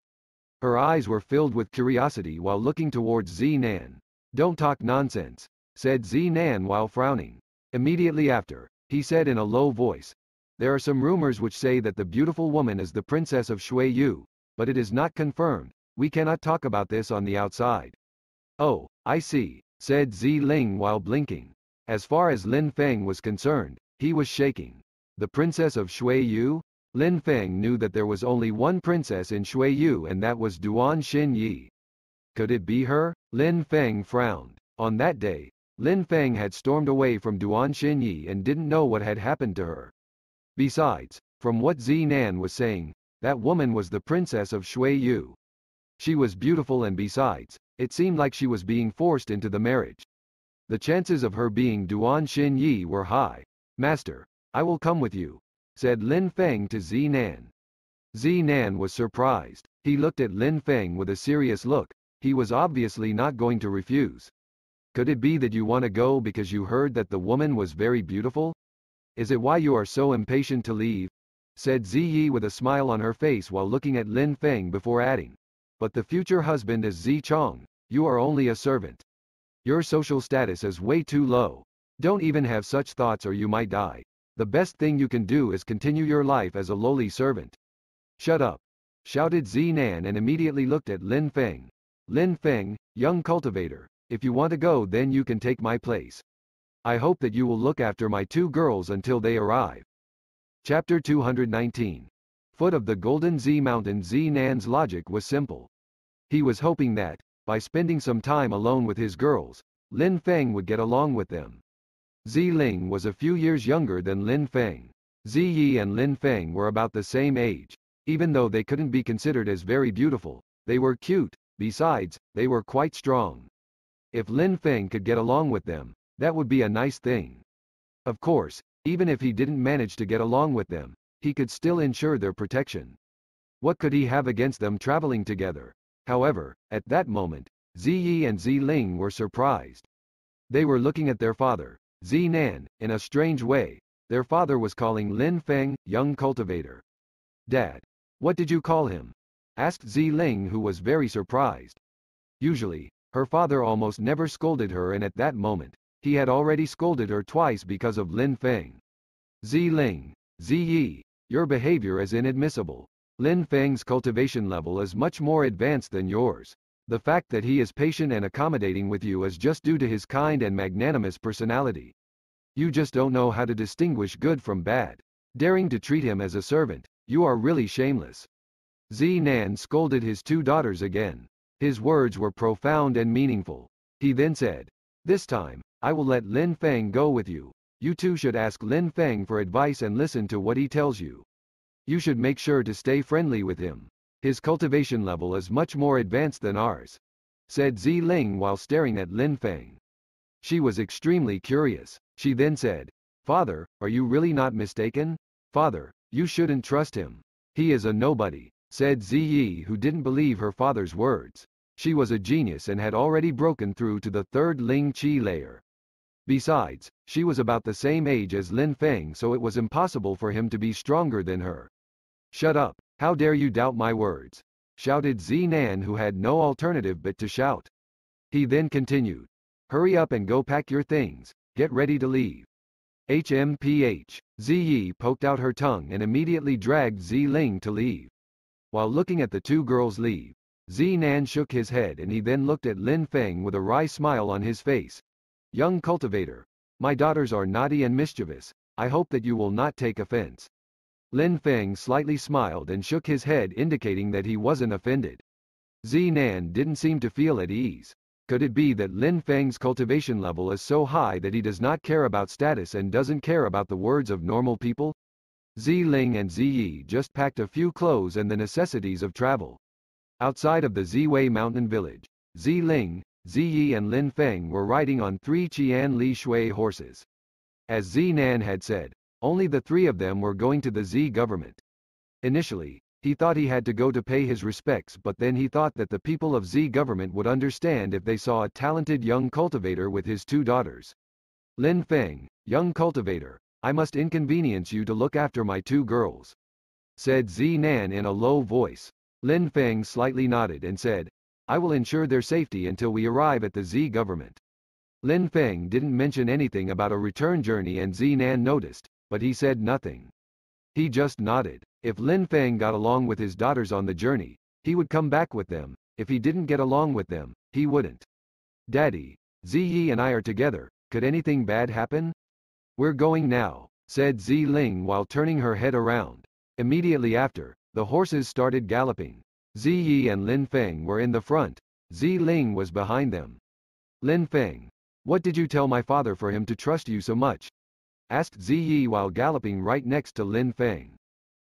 [SPEAKER 1] Her eyes were filled with curiosity while looking towards Zinan. "Don't talk nonsense," said Zinan while frowning. Immediately after, he said in a low voice, "There are some rumors which say that the beautiful woman is the princess of Shui, but it is not confirmed. We cannot talk about this on the outside." "Oh, I see," said Ziling while blinking. As far as Lin Feng was concerned, he was shaking. The princess of Shui? Lin Feng knew that there was only one princess in Shui, and that was Duan Xinyi. Could it be her? Lin Feng frowned. On that day, Lin Feng had stormed away from Duan Xinyi and didn't know what had happened to her. Besides, from what Zinan was saying, that woman was the princess of Shui. She was beautiful, and besides, it seemed like she was being forced into the marriage. The chances of her being Duan Xinyi were high. "Master, I will come with you," said Lin Feng to Zinan. Zinan was surprised. He looked at Lin Feng with a serious look. He was obviously not going to refuse. "Could it be that you want to go because you heard that the woman was very beautiful? Is it why you are so impatient to leave?" said Ziyi with a smile on her face while looking at Lin Feng before adding, "But the future husband is Zichong. You are only a servant. Your social status is way too low. Don't even have such thoughts or you might die. The best thing you can do is continue your life as a lowly servant." Shut up! Shouted Zinan and immediately looked at Lin Feng. Lin Feng, young cultivator, if you want to go then you can take my place. I hope that you will look after my two girls until they arrive. Chapter 219. Foot of the Golden Z Mountain. Zinan's logic was simple. He was hoping that, by spending some time alone with his girls, Lin Feng would get along with them. Ziling was a few years younger than Lin Feng. Ziyi and Lin Feng were about the same age. Even though they couldn't be considered as very beautiful, they were cute. Besides, they were quite strong. If Lin Feng could get along with them, that would be a nice thing. Of course, even if he didn't manage to get along with them, he could still ensure their protection. What could he have against them traveling together? However, at that moment, Ziyi and Ziling were surprised. They were looking at their father, Zinan, in a strange way. Their father was calling Lin Feng, young cultivator. Dad. What did you call him? Asked Ziling, who was very surprised. Usually, her father almost never scolded her, and at that moment, he had already scolded her twice because of Lin Feng. Ziling, Ziyi, your behavior is inadmissible. Lin Feng's cultivation level is much more advanced than yours. The fact that he is patient and accommodating with you is just due to his kind and magnanimous personality. You just don't know how to distinguish good from bad. Daring to treat him as a servant, you are really shameless. Zinan scolded his two daughters again. His words were profound and meaningful. He then said, "This time, I will let Lin Feng go with you. You two should ask Lin Feng for advice and listen to what he tells you. You should make sure to stay friendly with him. His cultivation level is much more advanced than ours," said Ziling while staring at Lin Feng. She was extremely curious. She then said, "Father, are you really not mistaken? Father, you shouldn't trust him. He is a nobody," said Ziyi, who didn't believe her father's words. She was a genius and had already broken through to the third Ling Qi layer. Besides, she was about the same age as Lin Feng, so it was impossible for him to be stronger than her. "Shut up! How dare you doubt my words?" shouted Zinan, who had no alternative but to shout. He then continued, "Hurry up and go pack your things, get ready to leave." HMPH. Ziyi poked out her tongue and immediately dragged Ziling to leave. While looking at the two girls leave, Zinan shook his head and he then looked at Lin Feng with a wry smile on his face. "Young cultivator, my daughters are naughty and mischievous. I hope that you will not take offense." Lin Feng slightly smiled and shook his head, indicating that he wasn't offended. Zinan didn't seem to feel at ease. Could it be that Lin Feng's cultivation level is so high that he does not care about status and doesn't care about the words of normal people? Ziling and Ziyi just packed a few clothes and the necessities of travel. Outside of the Ziwei mountain village, Ziling, Ziyi and Lin Feng were riding on 3 Qian Li Shui horses. As Zinan had said, only the three of them were going to the Z government. Initially, he thought he had to go to pay his respects, but then he thought that the people of Z government would understand if they saw a talented young cultivator with his two daughters. "Lin Feng, young cultivator, I must inconvenience you to look after my two girls," said Zinan in a low voice. Lin Feng slightly nodded and said, "I will ensure their safety until we arrive at the Z government." Lin Feng didn't mention anything about a return journey and Zinan noticed, but he said nothing. He just nodded. If Lin Feng got along with his daughters on the journey, he would come back with them. If he didn't get along with them, he wouldn't. "Daddy, Ziyi and I are together. Could anything bad happen?" "We're going now," said Ziling while turning her head around. Immediately after, the horses started galloping. Ziyi and Lin Feng were in the front. Ziling was behind them. "Lin Feng, what did you tell my father for him to trust you so much?" asked Ziyi while galloping right next to Lin Feng.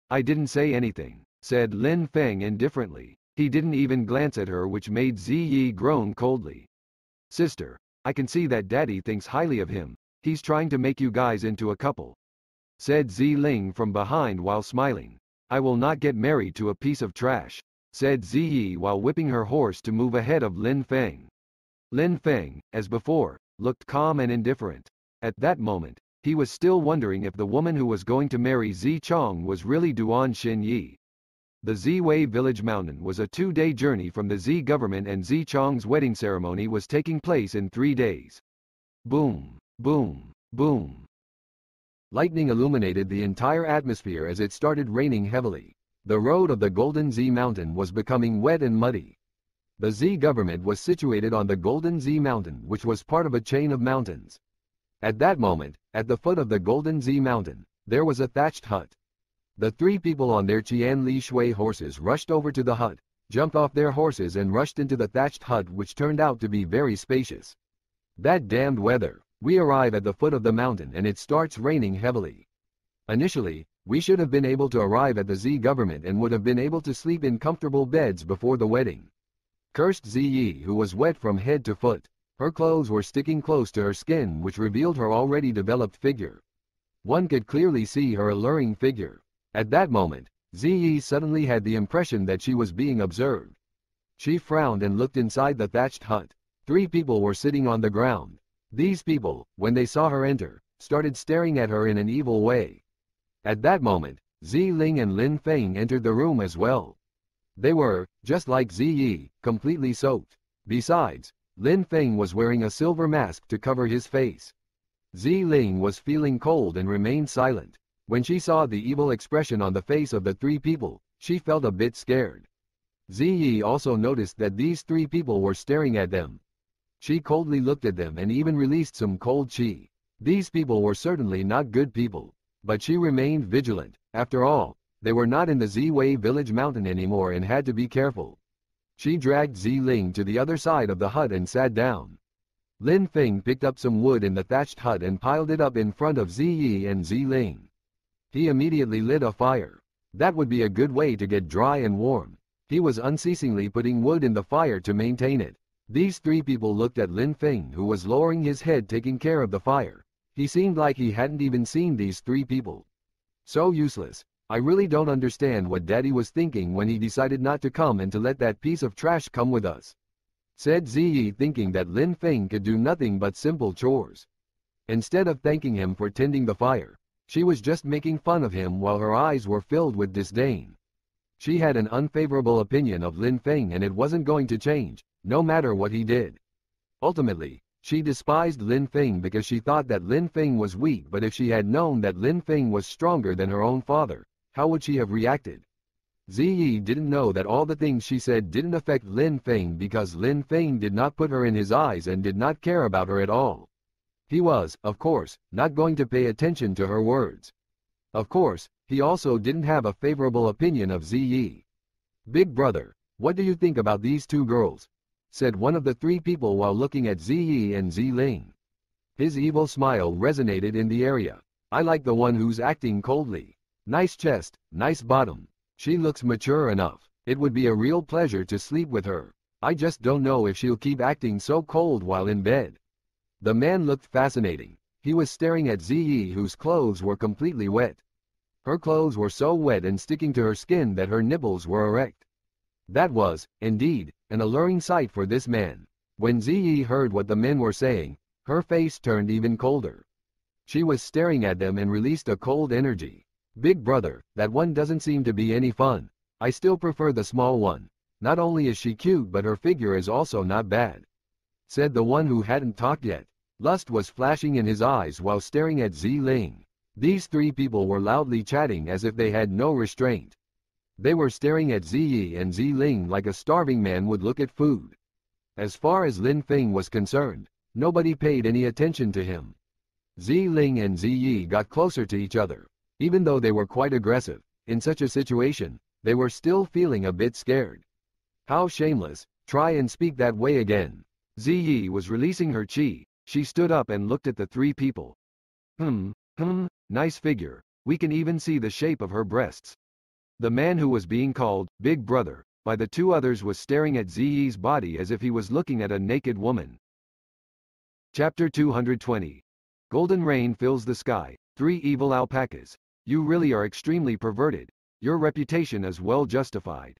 [SPEAKER 1] "I didn't say anything," said Lin Feng indifferently. He didn't even glance at her, which made Ziyi groan coldly. "Sister, I can see that Daddy thinks highly of him. He's trying to make you guys into a couple," said Ziling from behind while smiling. "I will not get married to a piece of trash," said Ziyi while whipping her horse to move ahead of Lin Feng. Lin Feng, as before, looked calm and indifferent. At that moment, he was still wondering if the woman who was going to marry Zi Chong was really Duan Xinyi. The Ziwei village mountain was a 2-day journey from the Z government, and Zi Chong's wedding ceremony was taking place in 3 days. Boom, boom, boom. Lightning illuminated the entire atmosphere as it started raining heavily. The road of the Golden Z Mountain was becoming wet and muddy. The Z government was situated on the Golden Z Mountain, which was part of a chain of mountains. At that moment, at the foot of the Golden Z Mountain, there was a thatched hut. The three people on their Qian Li Shui horses rushed over to the hut, jumped off their horses and rushed into the thatched hut, which turned out to be very spacious. That damned weather. We arrive at the foot of the mountain and it starts raining heavily. Initially, we should have been able to arrive at the Z government and would have been able to sleep in comfortable beds before the wedding. Cursed Ziyi, who was wet from head to foot. Her clothes were sticking close to her skin, which revealed her already developed figure. One could clearly see her alluring figure. At that moment, Ziyi suddenly had the impression that she was being observed. She frowned and looked inside the thatched hut. 3 people were sitting on the ground. These people, when they saw her enter, started staring at her in an evil way. At that moment, Ziling and Lin Feng entered the room as well. They were, just like Ziyi, completely soaked. Besides, Lin Feng was wearing a silver mask to cover his face. Ziling was feeling cold and remained silent. When she saw the evil expression on the face of the 3 people, she felt a bit scared. Ziyi also noticed that these 3 people were staring at them. She coldly looked at them and even released some cold chi. These people were certainly not good people. But she remained vigilant. After all, they were not in the Ziwei village mountain anymore and had to be careful. She dragged Ziling to the other side of the hut and sat down. Lin Feng picked up some wood in the thatched hut and piled it up in front of Ziyi and Ziling. He immediately lit a fire. That would be a good way to get dry and warm. He was unceasingly putting wood in the fire to maintain it. These 3 people looked at Lin Feng, who was lowering his head taking care of the fire. He seemed like he hadn't even seen these 3 people. So useless. I really don't understand what Daddy was thinking when he decided not to come and to let that piece of trash come with us, said Ziyi, thinking that Lin Feng could do nothing but simple chores. Instead of thanking him for tending the fire, she was just making fun of him while her eyes were filled with disdain. She had an unfavorable opinion of Lin Feng and it wasn't going to change, no matter what he did. Ultimately, she despised Lin Feng because she thought that Lin Feng was weak, but if she had known that Lin Feng was stronger than her own father, how would she have reacted? Ziyi didn't know that all the things she said didn't affect Lin Feng because Lin Feng did not put her in his eyes and did not care about her at all. He was, of course, not going to pay attention to her words. Of course, he also didn't have a favorable opinion of Ziyi. Big brother, what do you think about these 2 girls? Said one of the 3 people while looking at Ziyi and Ziling. His evil smile resonated in the area. I like the one who's acting coldly. Nice chest, nice bottom. She looks mature enough. It would be a real pleasure to sleep with her. I just don't know if she'll keep acting so cold while in bed. The man looked fascinating. He was staring at Ziyi, whose clothes were completely wet. Her clothes were so wet and sticking to her skin that her nipples were erect. That was, indeed, an alluring sight for this man. When Ziyi heard what the men were saying, her face turned even colder. She was staring at them and released a cold energy. Big brother, that one doesn't seem to be any fun. I still prefer the small one. Not only is she cute but her figure is also not bad, said the one who hadn't talked yet. Lust was flashing in his eyes while staring at Ziling. These 3 people were loudly chatting as if they had no restraint. They were staring at Ziyi and Ziling like a starving man would look at food. As far as Lin Feng was concerned, nobody paid any attention to him. Ziling and Ziyi got closer to each other. Even though they were quite aggressive, in such a situation, they were still feeling a bit scared. How shameless, try and speak that way again. Ziyi was releasing her chi. She stood up and looked at the 3 people. Nice figure. We can even see the shape of her breasts. The man who was being called Big Brother by the 2 others was staring at Ziyi's body as if he was looking at a naked woman. Chapter 220. Golden rain fills the sky. 3 evil alpacas. You really are extremely perverted. Your reputation is well justified.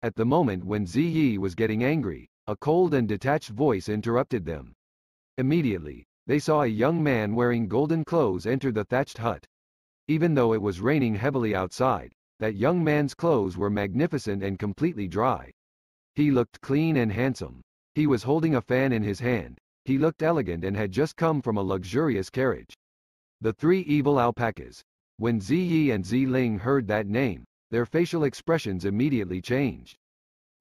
[SPEAKER 1] At the moment when Ziyi was getting angry, a cold and detached voice interrupted them. Immediately, they saw a young man wearing golden clothes enter the thatched hut. Even though it was raining heavily outside, that young man's clothes were magnificent and completely dry. He looked clean and handsome. He was holding a fan in his hand. He looked elegant and had just come from a luxurious carriage. The 3 evil alpacas. When Ziyi and Ziling heard that name, their facial expressions immediately changed.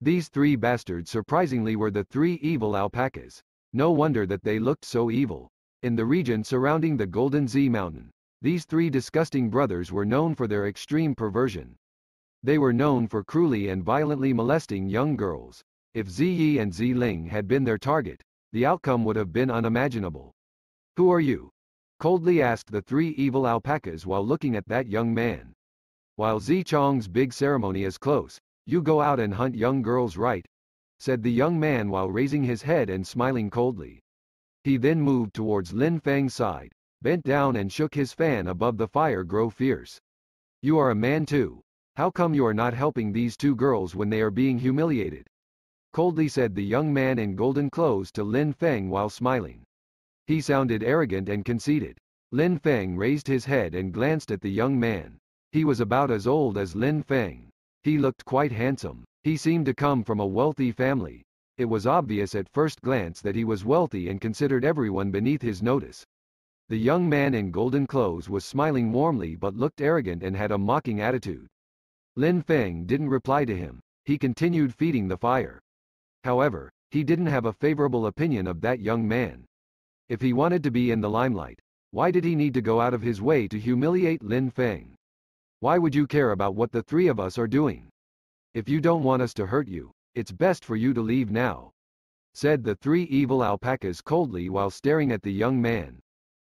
[SPEAKER 1] These three bastards surprisingly were the three evil alpacas. No wonder that they looked so evil. In the region surrounding the Golden Z Mountain, these three disgusting brothers were known for their extreme perversion. They were known for cruelly and violently molesting young girls. If Ziyi and Ziling had been their target, the outcome would have been unimaginable. "Who are you?" coldly asked the three evil alpacas while looking at that young man. "While Zichong's big ceremony is close, you go out and hunt young girls, right?" said the young man while raising his head and smiling coldly. He then moved towards Lin Feng's side, bent down and shook his fan above the fire grow fierce. "You are a man too. How come you are not helping these two girls when they are being humiliated?" coldly said the young man in golden clothes to Lin Feng while smiling. He sounded arrogant and conceited. Lin Feng raised his head and glanced at the young man. He was about as old as Lin Feng. He looked quite handsome. He seemed to come from a wealthy family. It was obvious at first glance that he was wealthy and considered everyone beneath his notice. The young man in golden clothes was smiling warmly but looked arrogant and had a mocking attitude. Lin Feng didn't reply to him. He continued feeding the fire. However, he didn't have a favorable opinion of that young man. If he wanted to be in the limelight, why did he need to go out of his way to humiliate Lin Feng? Why would you care about what the three of us are doing? If you don't want us to hurt you, it's best for you to leave now," said the three evil alpacas coldly while staring at the young man.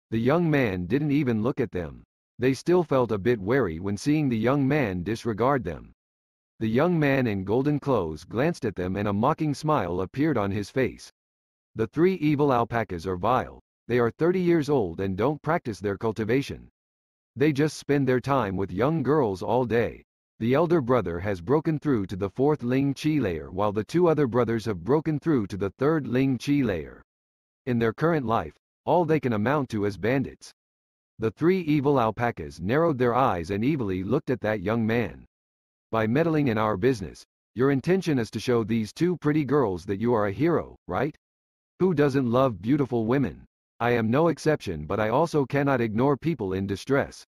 [SPEAKER 1] The young man didn't even look at them. They still felt a bit wary when seeing the young man disregard them. The young man in golden clothes glanced at them and a mocking smile appeared on his face. The three evil alpacas are vile. They are 30 years old and don't practice their cultivation. They just spend their time with young girls all day. The elder brother has broken through to the 4th Ling Qi layer while the two other brothers have broken through to the 3rd Ling Qi layer. In their current life, all they can amount to is bandits. The three evil alpacas narrowed their eyes and evilly looked at that young man. "By meddling in our business, your intention is to show these two pretty girls that you are a hero, right? Who doesn't love beautiful women? I am no exception, but I also cannot ignore people in distress.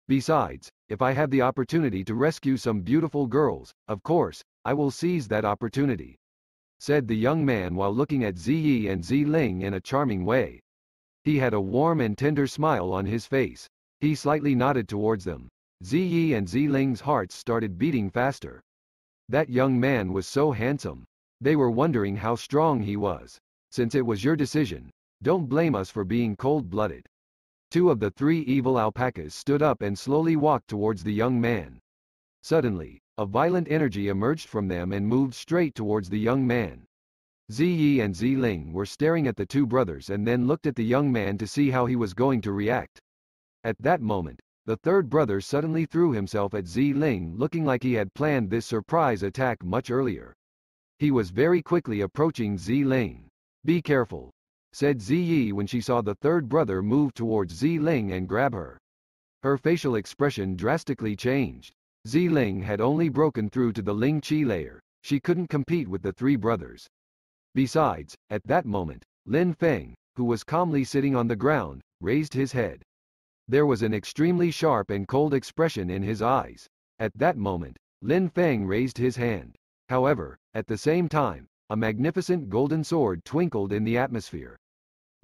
[SPEAKER 1] Besides, if I have the opportunity to rescue some beautiful girls, of course, I will seize that opportunity," said the young man while looking at Ziyi and Ziling in a charming way. He had a warm and tender smile on his face. He slightly nodded towards them. Ziyi and Ziling's hearts started beating faster. That young man was so handsome. They were wondering how strong he was. "Since it was your decision, don't blame us for being cold-blooded." Two of the three evil alpacas stood up and slowly walked towards the young man. Suddenly, a violent energy emerged from them and moved straight towards the young man. Ziyi and Ziling were staring at the two brothers and then looked at the young man to see how he was going to react. At that moment, the third brother suddenly threw himself at Ziling, looking like he had planned this surprise attack much earlier. He was very quickly approaching Ziling. "Be careful," said Ziyi when she saw the third brother move towards Ziling and grab her. Her facial expression drastically changed. Ziling had only broken through to the Ling Qi layer. She couldn't compete with the three brothers. Besides, at that moment, Lin Feng, who was calmly sitting on the ground, raised his head. There was an extremely sharp and cold expression in his eyes. At that moment, Lin Feng raised his hand. However, at the same time, a magnificent golden sword twinkled in the atmosphere.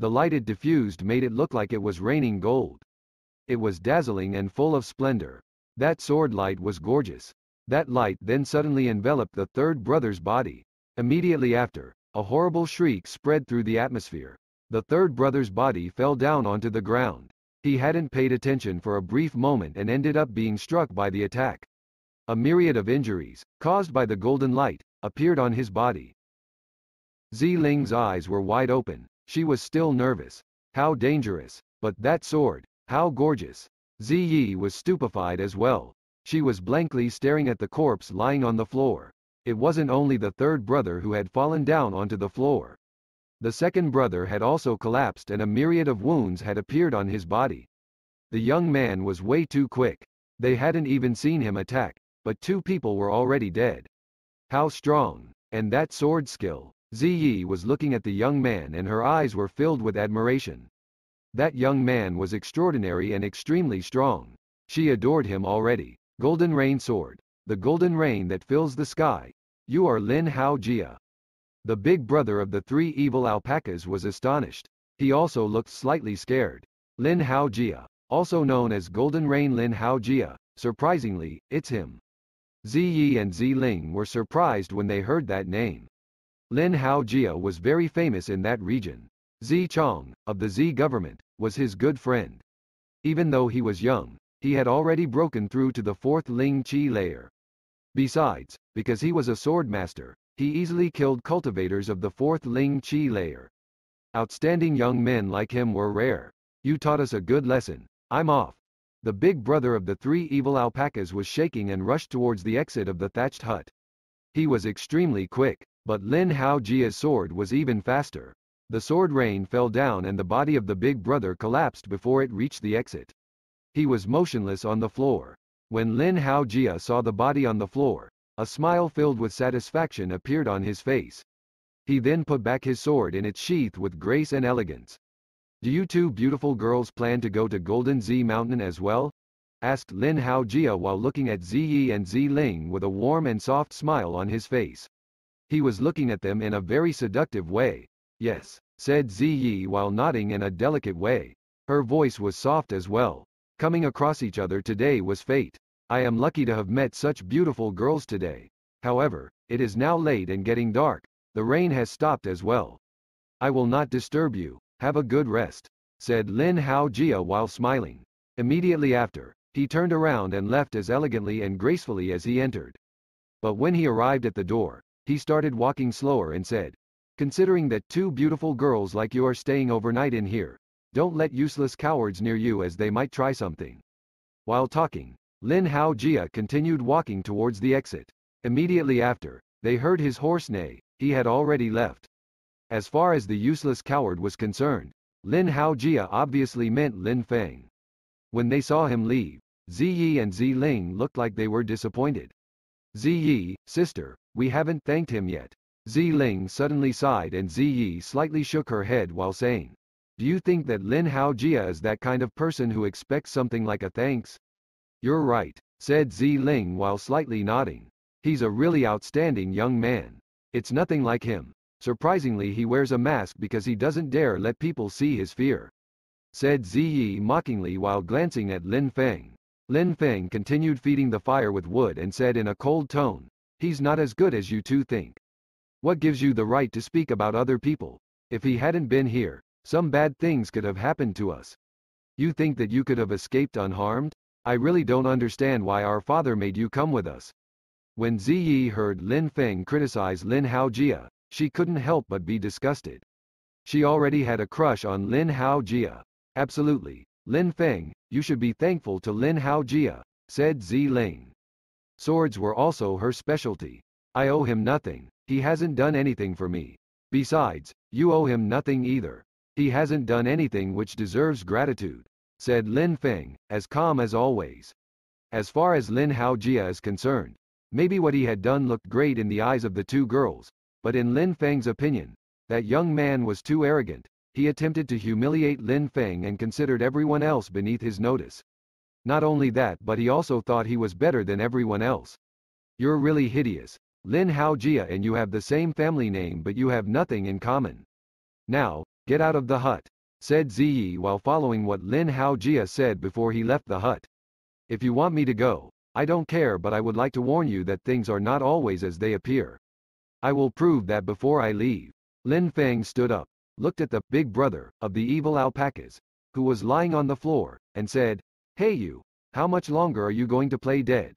[SPEAKER 1] The light it diffused made it look like it was raining gold. It was dazzling and full of splendor. That sword light was gorgeous. That light then suddenly enveloped the third brother's body. Immediately after, a horrible shriek spread through the atmosphere. The third brother's body fell down onto the ground. He hadn't paid attention for a brief moment and ended up being struck by the attack. A myriad of injuries, caused by the golden light, appeared on his body. Ziling's eyes were wide open. She was still nervous. How dangerous! But that sword, how gorgeous! Ziyi was stupefied as well. She was blankly staring at the corpse lying on the floor. It wasn't only the third brother who had fallen down onto the floor. The second brother had also collapsed and a myriad of wounds had appeared on his body. The young man was way too quick. They hadn't even seen him attack, but two people were already dead. How strong! And that sword skill! Ziyi was looking at the young man and her eyes were filled with admiration. That young man was extraordinary and extremely strong. She adored him already. Golden Rain Sword. the golden rain that fills the sky. You are Lin Haojia. The big brother of the three evil alpacas was astonished. He also looked slightly scared. Lin Haojia, also known as Golden Rain Lin Haojia, surprisingly, it's him. Ziyi and Ziling were surprised when they heard that name. Lin Haojia was very famous in that region. Zi Chong, of the Zi government, was his good friend. Even though he was young, he had already broken through to the fourth Ling Qi layer. Besides, because he was a sword master, he easily killed cultivators of the fourth Ling Qi layer. Outstanding young men like him were rare. You taught us a good lesson. I'm off. The big brother of the three evil alpacas was shaking and rushed towards the exit of the thatched hut. He was extremely quick, but Lin Haojia's sword was even faster. The sword rain fell down and the body of the big brother collapsed before it reached the exit. He was motionless on the floor. When Lin Haojia saw the body on the floor, a smile filled with satisfaction appeared on his face. He then put back his sword in its sheath with grace and elegance. Do you two beautiful girls plan to go to Golden Z Mountain as well? Asked Lin Haojia while looking at Ziyi and Ziling with a warm and soft smile on his face. He was looking at them in a very seductive way. Yes, said Ziyi while nodding in a delicate way. Her voice was soft as well. Coming across each other today was fate. I am lucky to have met such beautiful girls today. However, it is now late and getting dark. The rain has stopped as well. I will not disturb you. Have a good rest, said Lin Haojia while smiling. Immediately after, he turned around and left as elegantly and gracefully as he entered. But when he arrived at the door, he started walking slower and said, considering that two beautiful girls like you are staying overnight in here, don't let useless cowards near you as they might try something. While talking, Lin Haojia continued walking towards the exit. Immediately after, they heard his horse neigh. He had already left. As far as the useless coward was concerned, Lin Haojia obviously meant Lin Feng. When they saw him leave, Ziyi and Ziling looked like they were disappointed. Ziyi, sister, we haven't thanked him yet. Ziling suddenly sighed and Ziyi slightly shook her head while saying, do you think that Lin Haojia is that kind of person who expects something like a thanks? You're right, said Ziling while slightly nodding. He's a really outstanding young man. It's nothing like him. Surprisingly, he wears a mask because he doesn't dare let people see his fear, said Ziyi mockingly while glancing at Lin Feng. Lin Feng continued feeding the fire with wood and said in a cold tone, he's not as good as you two think. What gives you the right to speak about other people? If he hadn't been here, some bad things could have happened to us. You think that you could have escaped unharmed? I really don't understand why our father made you come with us. When Ziyi heard Lin Feng criticize Lin Haojia, she couldn't help but be disgusted. She already had a crush on Lin Haojia. Absolutely, Lin Feng, you should be thankful to Lin Haojia, said Ziling. Swords were also her specialty. I owe him nothing. He hasn't done anything for me. Besides, you owe him nothing either. He hasn't done anything which deserves gratitude, said Lin Feng, as calm as always. As far as Lin Haojia is concerned, maybe what he had done looked great in the eyes of the two girls, but in Lin Feng's opinion, that young man was too arrogant. He attempted to humiliate Lin Feng and considered everyone else beneath his notice. Not only that, but he also thought he was better than everyone else. You're really hideous, Lin Haojia, and you have the same family name but you have nothing in common. Now, get out of the hut, said Ziyi while following what Lin Haojia said before he left the hut. If you want me to go, I don't care, but I would like to warn you that things are not always as they appear. I will prove that before I leave. Lin Feng stood up, looked at the big brother of the evil alpacas, who was lying on the floor, and said, hey you, how much longer are you going to play dead?